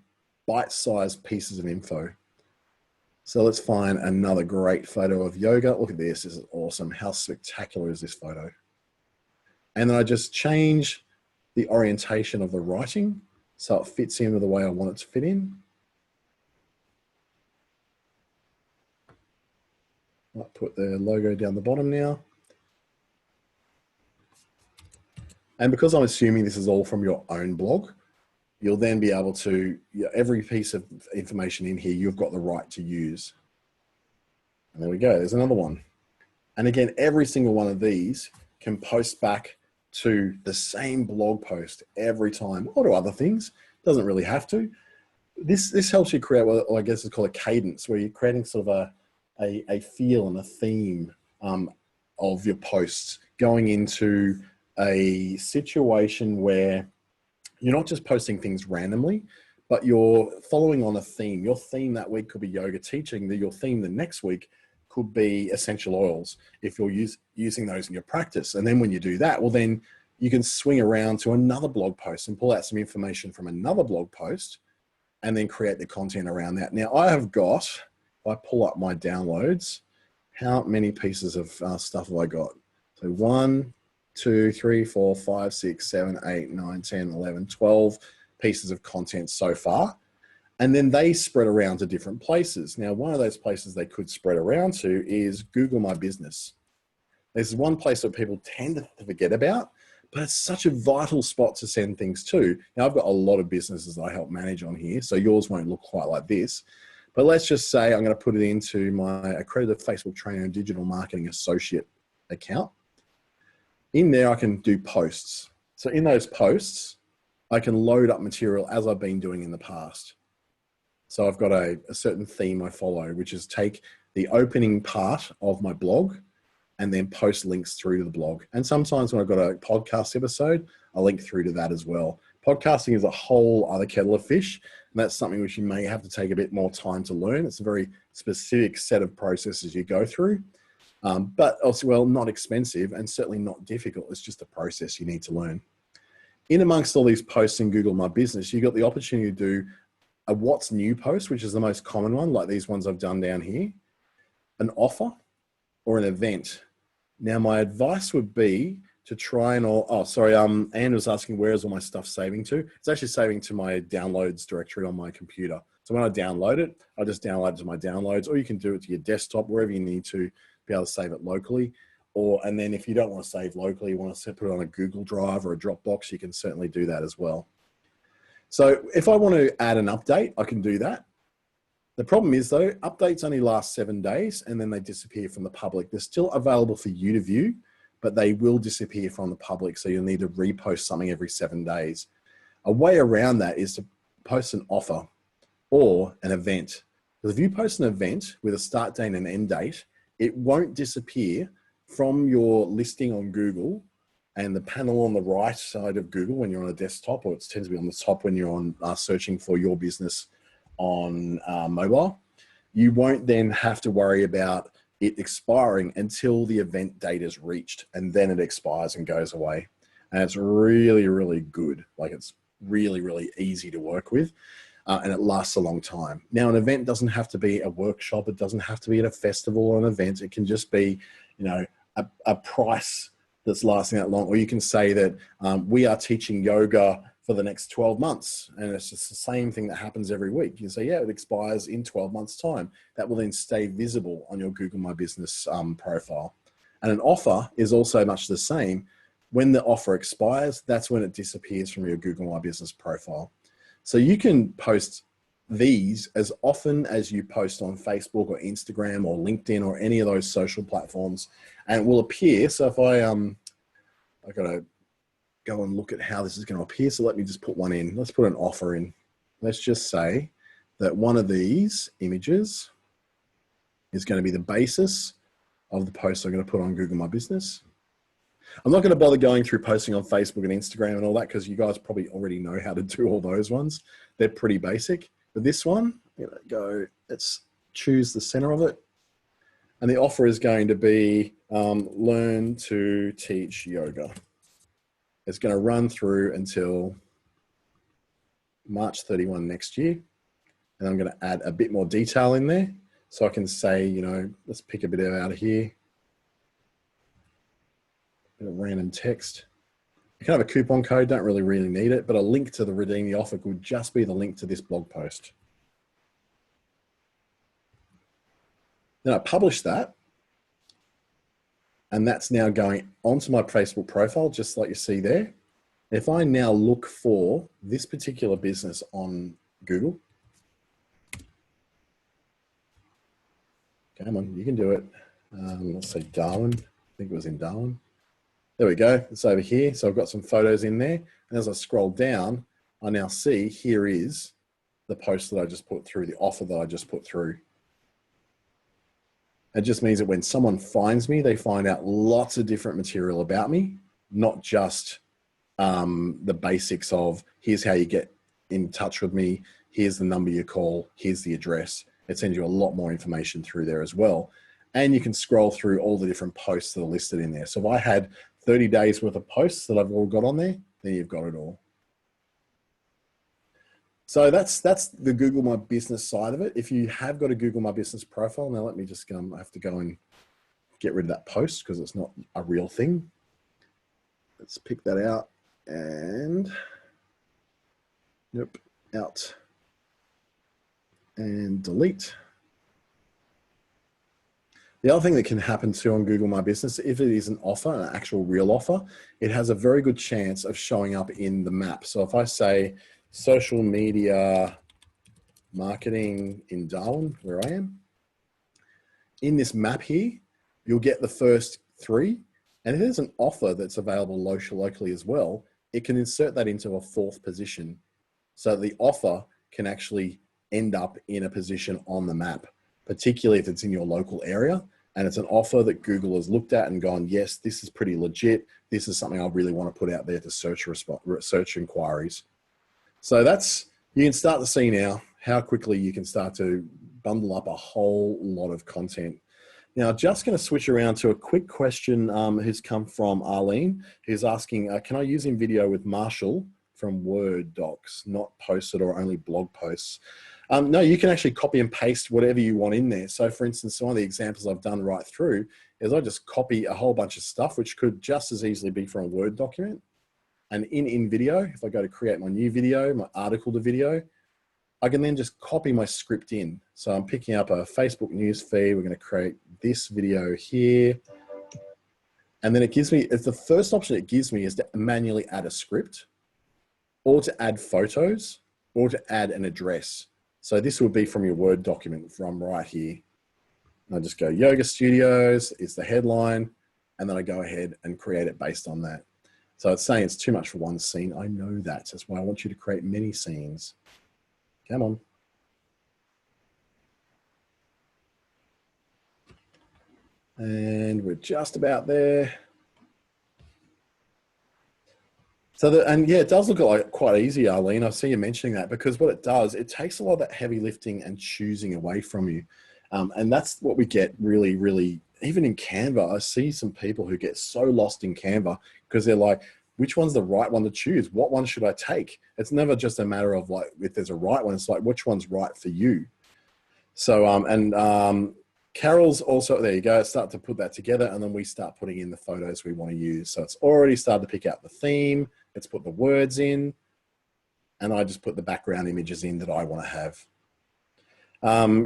bite-sized pieces of info. So let's find another great photo of yoga. Look at this. This is awesome. How spectacular is this photo? And then I just change the orientation of the writing so it fits in with the way I want it to fit in. I'll put the logo down the bottom now. And because I'm assuming this is all from your own blog, you'll then be able to, every piece of information in here, you've got the right to use. And there we go, there's another one. And again, every single one of these can post back to the same blog post every time, or to other things, doesn't really have to. This helps you create what I guess is called a cadence, where you're creating sort of a feel and a theme of your posts, going into a situation where you're not just posting things randomly, but you're following on a theme. Your theme that week could be yoga teaching. Your theme the next week could be essential oils, if you're using those in your practice. And then when you do that, well, then you can swing around to another blog post and pull out some information from another blog post and then create the content around that. Now I have got, if I pull up my downloads, how many pieces of stuff have I got? So 1, 2, 3, 4, 5, 6, 7, 8, 9, 10, 11, 12 pieces of content so far. And then they spread around to different places. Now, one of those places they could spread around to is Google My Business. There's one place that people tend to forget about, but it's such a vital spot to send things to. Now, I've got a lot of businesses that I help manage on here, so yours won't look quite like this. But let's just say I'm going to put it into my accredited Facebook trainer and digital marketing associate account. In there, I can do posts. So in those posts, I can load up material as I've been doing in the past. So I've got a certain theme I follow, which is take the opening part of my blog and then post links through to the blog. And sometimes when I've got a podcast episode, I link through to that as well. Podcasting is a whole other kettle of fish, and that's something which you may have to take a bit more time to learn. It's a very specific set of processes you go through, but also, well, not expensive and certainly not difficult. It's just a process you need to learn. In amongst all these posts in Google My Business, you've got the opportunity to do a what's new post, which is the most common one, like these ones I've done down here, an offer or an event. Now, my advice would be to try and, Anne was asking where is all my stuff saving to? It's actually saving to my downloads directory on my computer. So when I download it, I just download it to my downloads, or you can do it to your desktop, wherever you need to be able to save it locally. And then if you don't want to save locally, you want to put it on a Google Drive or a Dropbox, you can certainly do that as well. So if I want to add an update, I can do that. The problem is though, updates only last 7 days and then they disappear from the public. They're still available for you to view, but they will disappear from the public. So you'll need to repost something every 7 days. A way around that is to post an offer or an event. Because if you post an event with a start date and an end date, it won't disappear from your listing on Google And the panel on the right side of Google when you're on a desktop, or it tends to be on the top when you're on searching for your business on mobile, you won't then have to worry about it expiring until the event date is reached, and then it expires and goes away. And it's really, really good. Like, it's really, really easy to work with, and it lasts a long time. Now, an event doesn't have to be a workshop. It doesn't have to be at a festival or an event. It can just be, you know, a price that's lasting that long. Or you can say that we are teaching yoga for the next 12 months. And it's just the same thing that happens every week. You say, yeah, it expires in 12 months time. That will then stay visible on your Google My Business profile. And an offer is also much the same. When the offer expires, that's when it disappears from your Google My Business profile. So you can post these as often as you post on Facebook or Instagram or LinkedIn or any of those social platforms, and it will appear. So if I gotta go and look at how this is going to appear. So let me just put one in. Let's put an offer in. Let's just say that one of these images is going to be the basis of the post I'm going to put on Google My Business. I'm not going to bother going through posting on Facebook and Instagram and all that, because you guys probably already know how to do all those ones. They're pretty basic. But this one, let's choose the center of it. And the offer is going to be learn to teach yoga. It's going to run through until March 31 next year. And I'm going to add a bit more detail in there. So I can say, let's pick a bit out of here. A bit of random text. You can have a coupon code, don't really need it, but a link to the redeem the offer could just be the link to this blog post. Then I publish that. And that's now going onto my Facebook profile, just like you see there. If I now look for this particular business on Google, come on, you can do it. Let's say Darwin. I think it was in Darwin. There we go. It's over here. So I've got some photos in there. And as I scroll down, I now see here is the post that I just put through, the offer that I just put through. It just means that when someone finds me, they find out lots of different material about me, not just the basics of here's how you get in touch with me, here's the number you call, here's the address. It sends you a lot more information through there as well. And you can scroll through all the different posts that are listed in there. So if I had 30 days worth of posts that I've all got on there, then you've got it all. So that's the Google My Business side of it. If you have got a Google My Business profile, now let me just I have to go and get rid of that post because it's not a real thing. Let's pick that out and out and delete. The other thing that can happen too on Google My Business, if it is an offer, an actual real offer, it has a very good chance of showing up in the map. So if I say social media marketing in Darwin, where I am, in this map here, you'll get the first three. And if there's an offer that's available locally as well, it can insert that into a fourth position. So the offer can actually end up in a position on the map, particularly if it's in your local area and it's an offer that Google has looked at and gone, yes, this is pretty legit. This is something I really want to put out there to search inquiries. So you can start to see now how quickly you can start to bundle up a whole lot of content. Now, just going to switch around to a quick question who's come from Arlene, who's asking, can I use in video with Marshall from Word docs, not posted or only blog posts? No, you can actually copy and paste whatever you want in there. So for instance, one of the examples I've done right through is I just copy a whole bunch of stuff, which could just as easily be from a Word document. And in video, if I go to create my new video, my article to video, I can then just copy my script in. So I'm picking up a Facebook news feed. We're going to create this video here. And then it gives me, the first option it gives me is to manually add a script or to add photos or to add an address. So this would be from your Word document from right here. And I just go yoga studios is the headline. And then I go ahead and create it based on that. So it's saying it's too much for one scene. I know that. That's why I want you to create many scenes. Come on. And we're just about there. And yeah, it does look like quite easy, Arlene. I see you mentioning that, because what it does, it takes a lot of that heavy lifting and choosing away from you. And that's what we get really, really, even in Canva, I see some people who get so lost in Canva because they're like, which one's the right one to choose? What one should I take? It's never just a matter of like, if there's a right one, it's like, which one's right for you? So, Carol's also, there you go, start to put that together, and then we start putting in the photos we want to use. So it's already started to pick out the theme. Let's put the words in, and I just put the background images in that I want to have.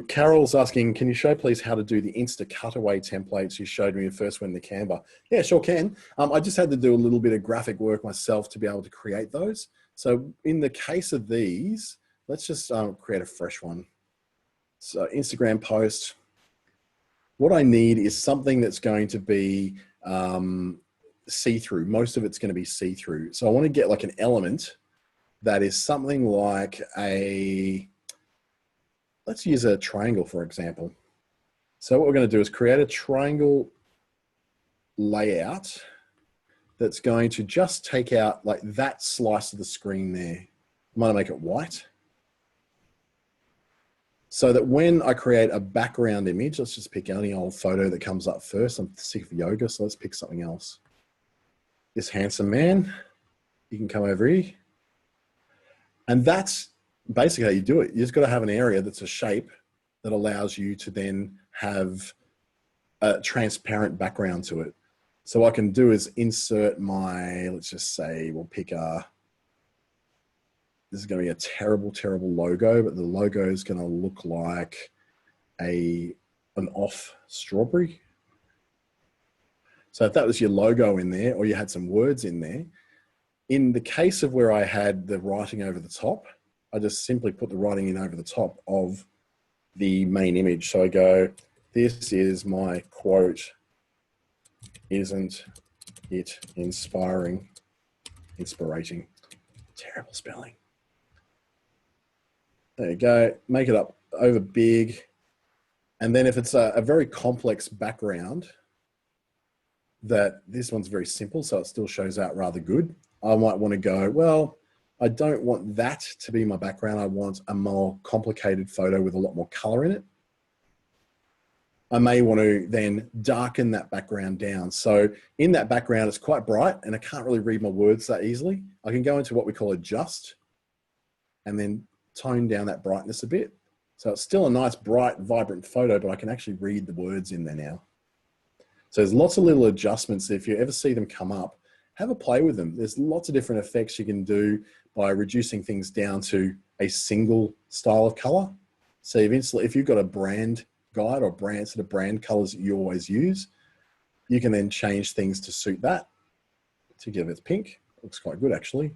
Carol's asking, can you show please how to do the Insta cutaway templates you showed me when you first went into Canva? Yeah, sure can. I just had to do a little bit of graphic work myself to be able to create those. So in the case of these, let's just create a fresh one. So Instagram post. What I need is something that's going to be see-through. Most of it's going to be see-through. So I want to get like an element that is something like let's use a triangle, for example. So what we're going to do is create a triangle layout that's going to just take out like that slice of the screen there. I'm going to make it white, so that when I create a background image, let's just pick any old photo that comes up first. I'm sick of yoga, so let's pick something else. This handsome man, you can come over here. And that's basically how you do it. You just got to have an area that's a shape that allows you to then have a transparent background to it. So what I can do is insert my, let's just say we'll pick this is going to be a terrible, terrible logo, but the logo is going to look like an off strawberry. So if that was your logo in there, or you had some words in there, in the case of where I had the writing over the top, I just simply put the writing in over the top of the main image. So I go, this is my quote, isn't it inspirating? Terrible spelling. There you go, make it up over big. And then if it's a very complex background, that this one's very simple, so it still shows out rather good. I might want to go, well, I don't want that to be my background. I want a more complicated photo with a lot more color in it. I may want to then darken that background down. So in that background, it's quite bright and I can't really read my words that easily. I can go into what we call adjust and then tone down that brightness a bit. So it's still a nice, bright, vibrant photo, but I can actually read the words in there now. So there's lots of little adjustments. If you ever see them come up, have a play with them. There's lots of different effects you can do by reducing things down to a single style of color. So if you've got a brand guide or sort of brand colors that you always use, you can then change things to suit that. To give it pink, looks quite good actually.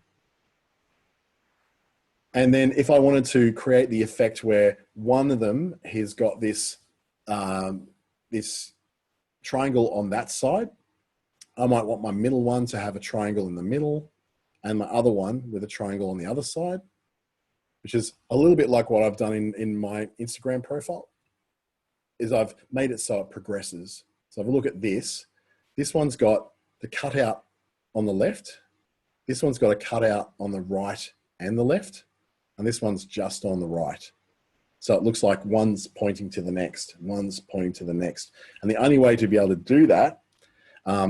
And then if I wanted to create the effect where one of them has got this, this triangle on that side, I might want my middle one to have a triangle in the middle and my other one with a triangle on the other side, which is a little bit like what I've done in my Instagram profile, is I've made it so it progresses. So if I look at this, this one's got the cutout on the left, this one's got a cutout on the right and the left, and this one's just on the right. So it looks like one's pointing to the next, one's pointing to the next. And the only way to be able to do that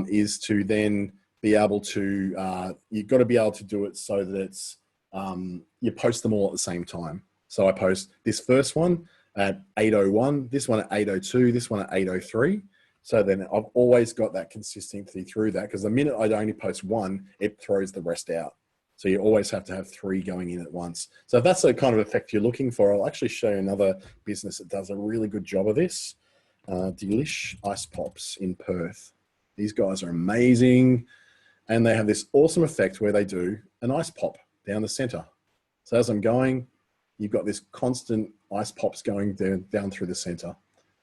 is to then be able to, you've got to be able to do it so that it's, you post them all at the same time. So I post this first one at 8:01, this one at 8:02, this one at 8:03. So then I've always got that consistency through that, because the minute I only post one, it throws the rest out. So you always have to have three going in at once. So if that's the kind of effect you're looking for, I'll actually show you another business that does a really good job of this. Delish Ice Pops in Perth. These guys are amazing. And they have this awesome effect where they do an ice pop down the center. So as I'm going, you've got this constant ice pops going down through the center.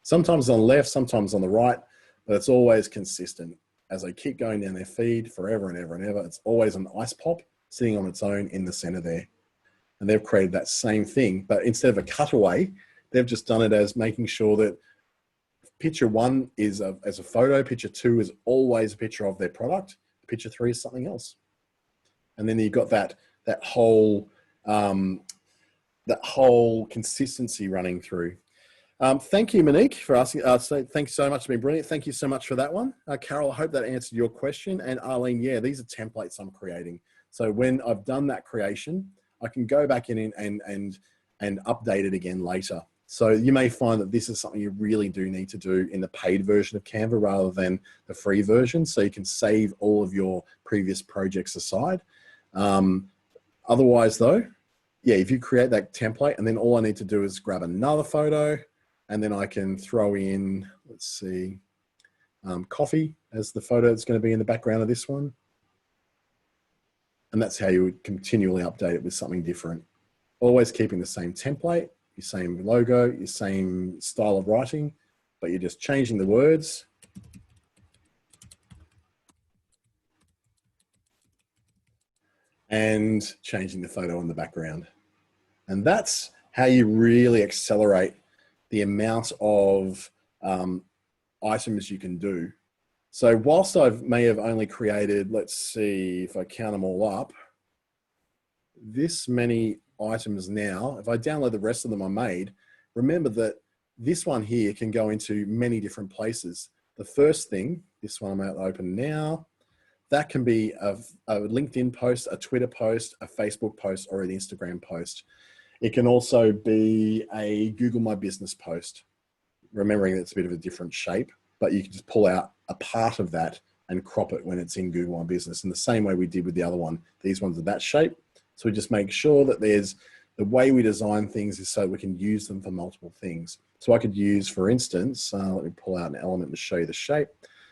Sometimes on the left, sometimes on the right, but it's always consistent. As I keep going down their feed forever and ever and ever, it's always an ice pop sitting on its own in the center there. And they've created that same thing, but instead of a cutaway, they've just done it as making sure that picture one is as a photo, picture two is always a picture of their product, picture three is something else. And then you've got that whole consistency running through. Thank you, Monique, for asking. Thanks so much for being brilliant. Thank you so much for that one. Carol, I hope that answered your question. And Arlene, yeah, these are templates I'm creating. So when I've done that creation, I can go back in and update it again later. So you may find that this is something you really do need to do in the paid version of Canva rather than the free version. So you can save all of your previous projects aside. Otherwise though, yeah, if you create that template and then all I need to do is grab another photo and then I can throw in, let's see, coffee as the photo that's going to be in the background of this one. And that's how you would continually update it with something different. Always keeping the same template, your same logo, your same style of writing, but you're just changing the words. And changing the photo in the background. And that's how you really accelerate the amount of items you can do. So whilst I may have only created, let's see if I count them all up, this many items now, if I download the rest of them I made, remember that this one here can go into many different places. The first thing, this one I'm about to open now, that can be a LinkedIn post, a Twitter post, a Facebook post, or an Instagram post. It can also be a Google My Business post, remembering that it's a bit of a different shape, but you can just pull out a part of that and crop it when it's in Google My Business in the same way we did with the other one. These ones are that shape. So we just make sure that there's the way we design things is so we can use them for multiple things. So I could use, for instance, let me pull out an element to show you the shape.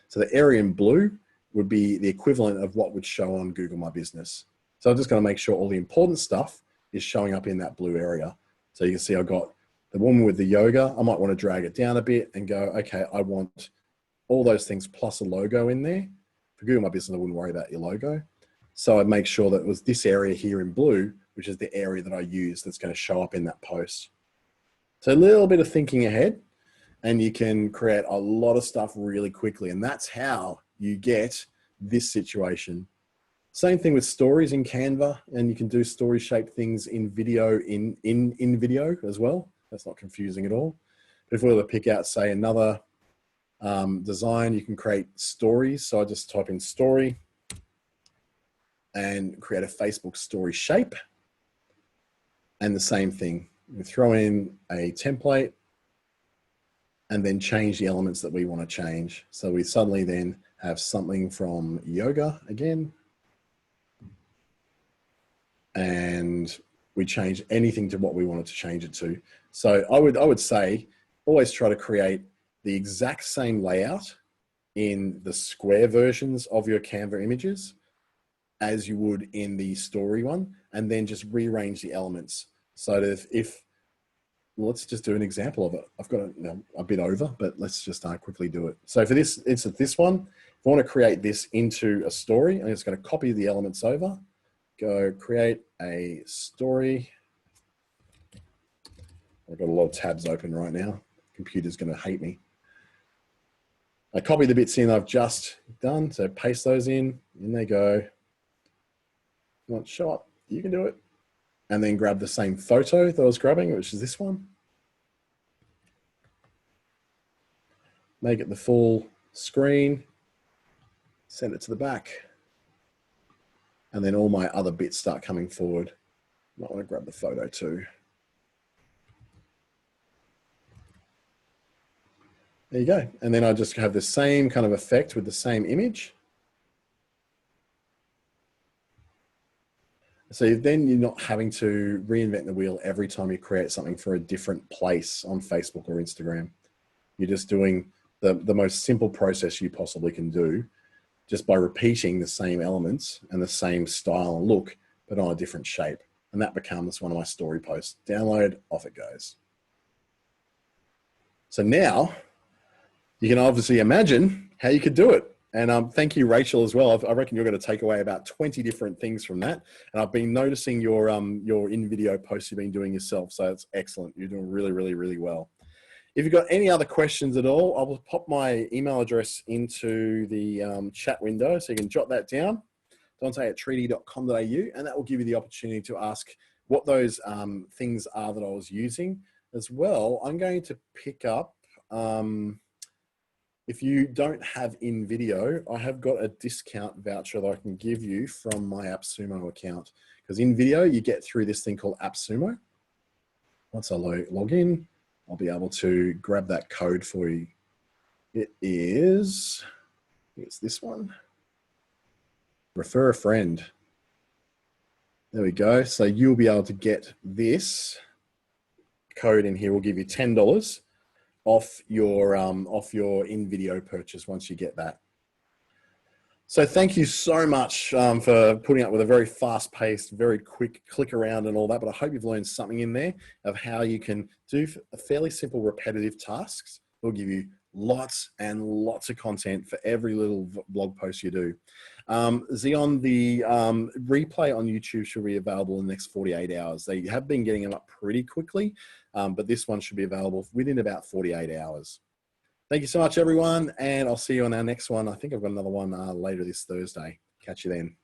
So the area in blue would be the equivalent of what would show on Google My Business. So I'm just going to make sure all the important stuff is showing up in that blue area. So you can see I've got the woman with the yoga. I might want to drag it down a bit and go, okay, I want all those things plus a logo in there. For Google My Business, I wouldn't worry about your logo. So I'd make sure that it was this area here in blue, which is the area that I use that's going to show up in that post. So a little bit of thinking ahead and you can create a lot of stuff really quickly. And that's how you get this situation. Same thing with stories in Canva, and you can do story shaped things in video, in video as well. That's not confusing at all. But if we were to pick out, say, another design, you can create stories. So I just type in story and create a Facebook story shape. And the same thing, we throw in a template and then change the elements that we want to change. So we suddenly then have something from yoga again. And we change anything to what we wanted to change it to. So I would say, always try to create the exact same layout in the square versions of your Canva images as you would in the story one, and then just rearrange the elements. So that well, let's just do an example of it. I've got a bit over, but let's just quickly do it. So for this instance, this one, if I want to create this into a story, I'm just going to copy the elements over, go create a story. I've got a lot of tabs open right now. Computer's going to hate me. I copy the bits in I've just done, so paste those in they go. You want shot, you can do it. And then grab the same photo that I was grabbing, which is this one. Make it the full screen, send it to the back. And then all my other bits start coming forward. Might want to grab the photo too. There you go. And then I just have the same kind of effect with the same image. So then you're not having to reinvent the wheel every time you create something for a different place on Facebook or Instagram. You're just doing the most simple process you possibly can do just by repeating the same elements and the same style and look, but on a different shape. And that becomes one of my story posts. Download, off it goes. So now you can obviously imagine how you could do it. And thank you, Rachel, as well. I reckon you're going to take away about 20 different things from that. And I've been noticing your in-video posts you've been doing yourself. So it's excellent. You're doing really, really, really well. If you've got any other questions at all, I'll pop my email address into the chat window so you can jot that down. dante@treaty.com.au, and that will give you the opportunity to ask what those things are that I was using. As well, I'm going to pick up, if you don't have InVideo, I have got a discount voucher that I can give you from my AppSumo account. Because InVideo, you get through this thing called AppSumo. Once I log in, I'll be able to grab that code for you. It's this one. Refer a friend. There we go. So you'll be able to get this code in here. Will give you $10 off your InVideo purchase once you get that. So thank you so much for putting up with a very fast-paced, very quick click around and all that. But I hope you've learned something in there of how you can do fairly simple repetitive tasks. It'll give you lots and lots of content for every little blog post you do. Zion, the replay on YouTube should be available in the next 48 hours. They have been getting them up pretty quickly, but this one should be available within about 48 hours. Thank you so much, everyone, and I'll see you on our next one. I think I've got another one later this Thursday. Catch you then.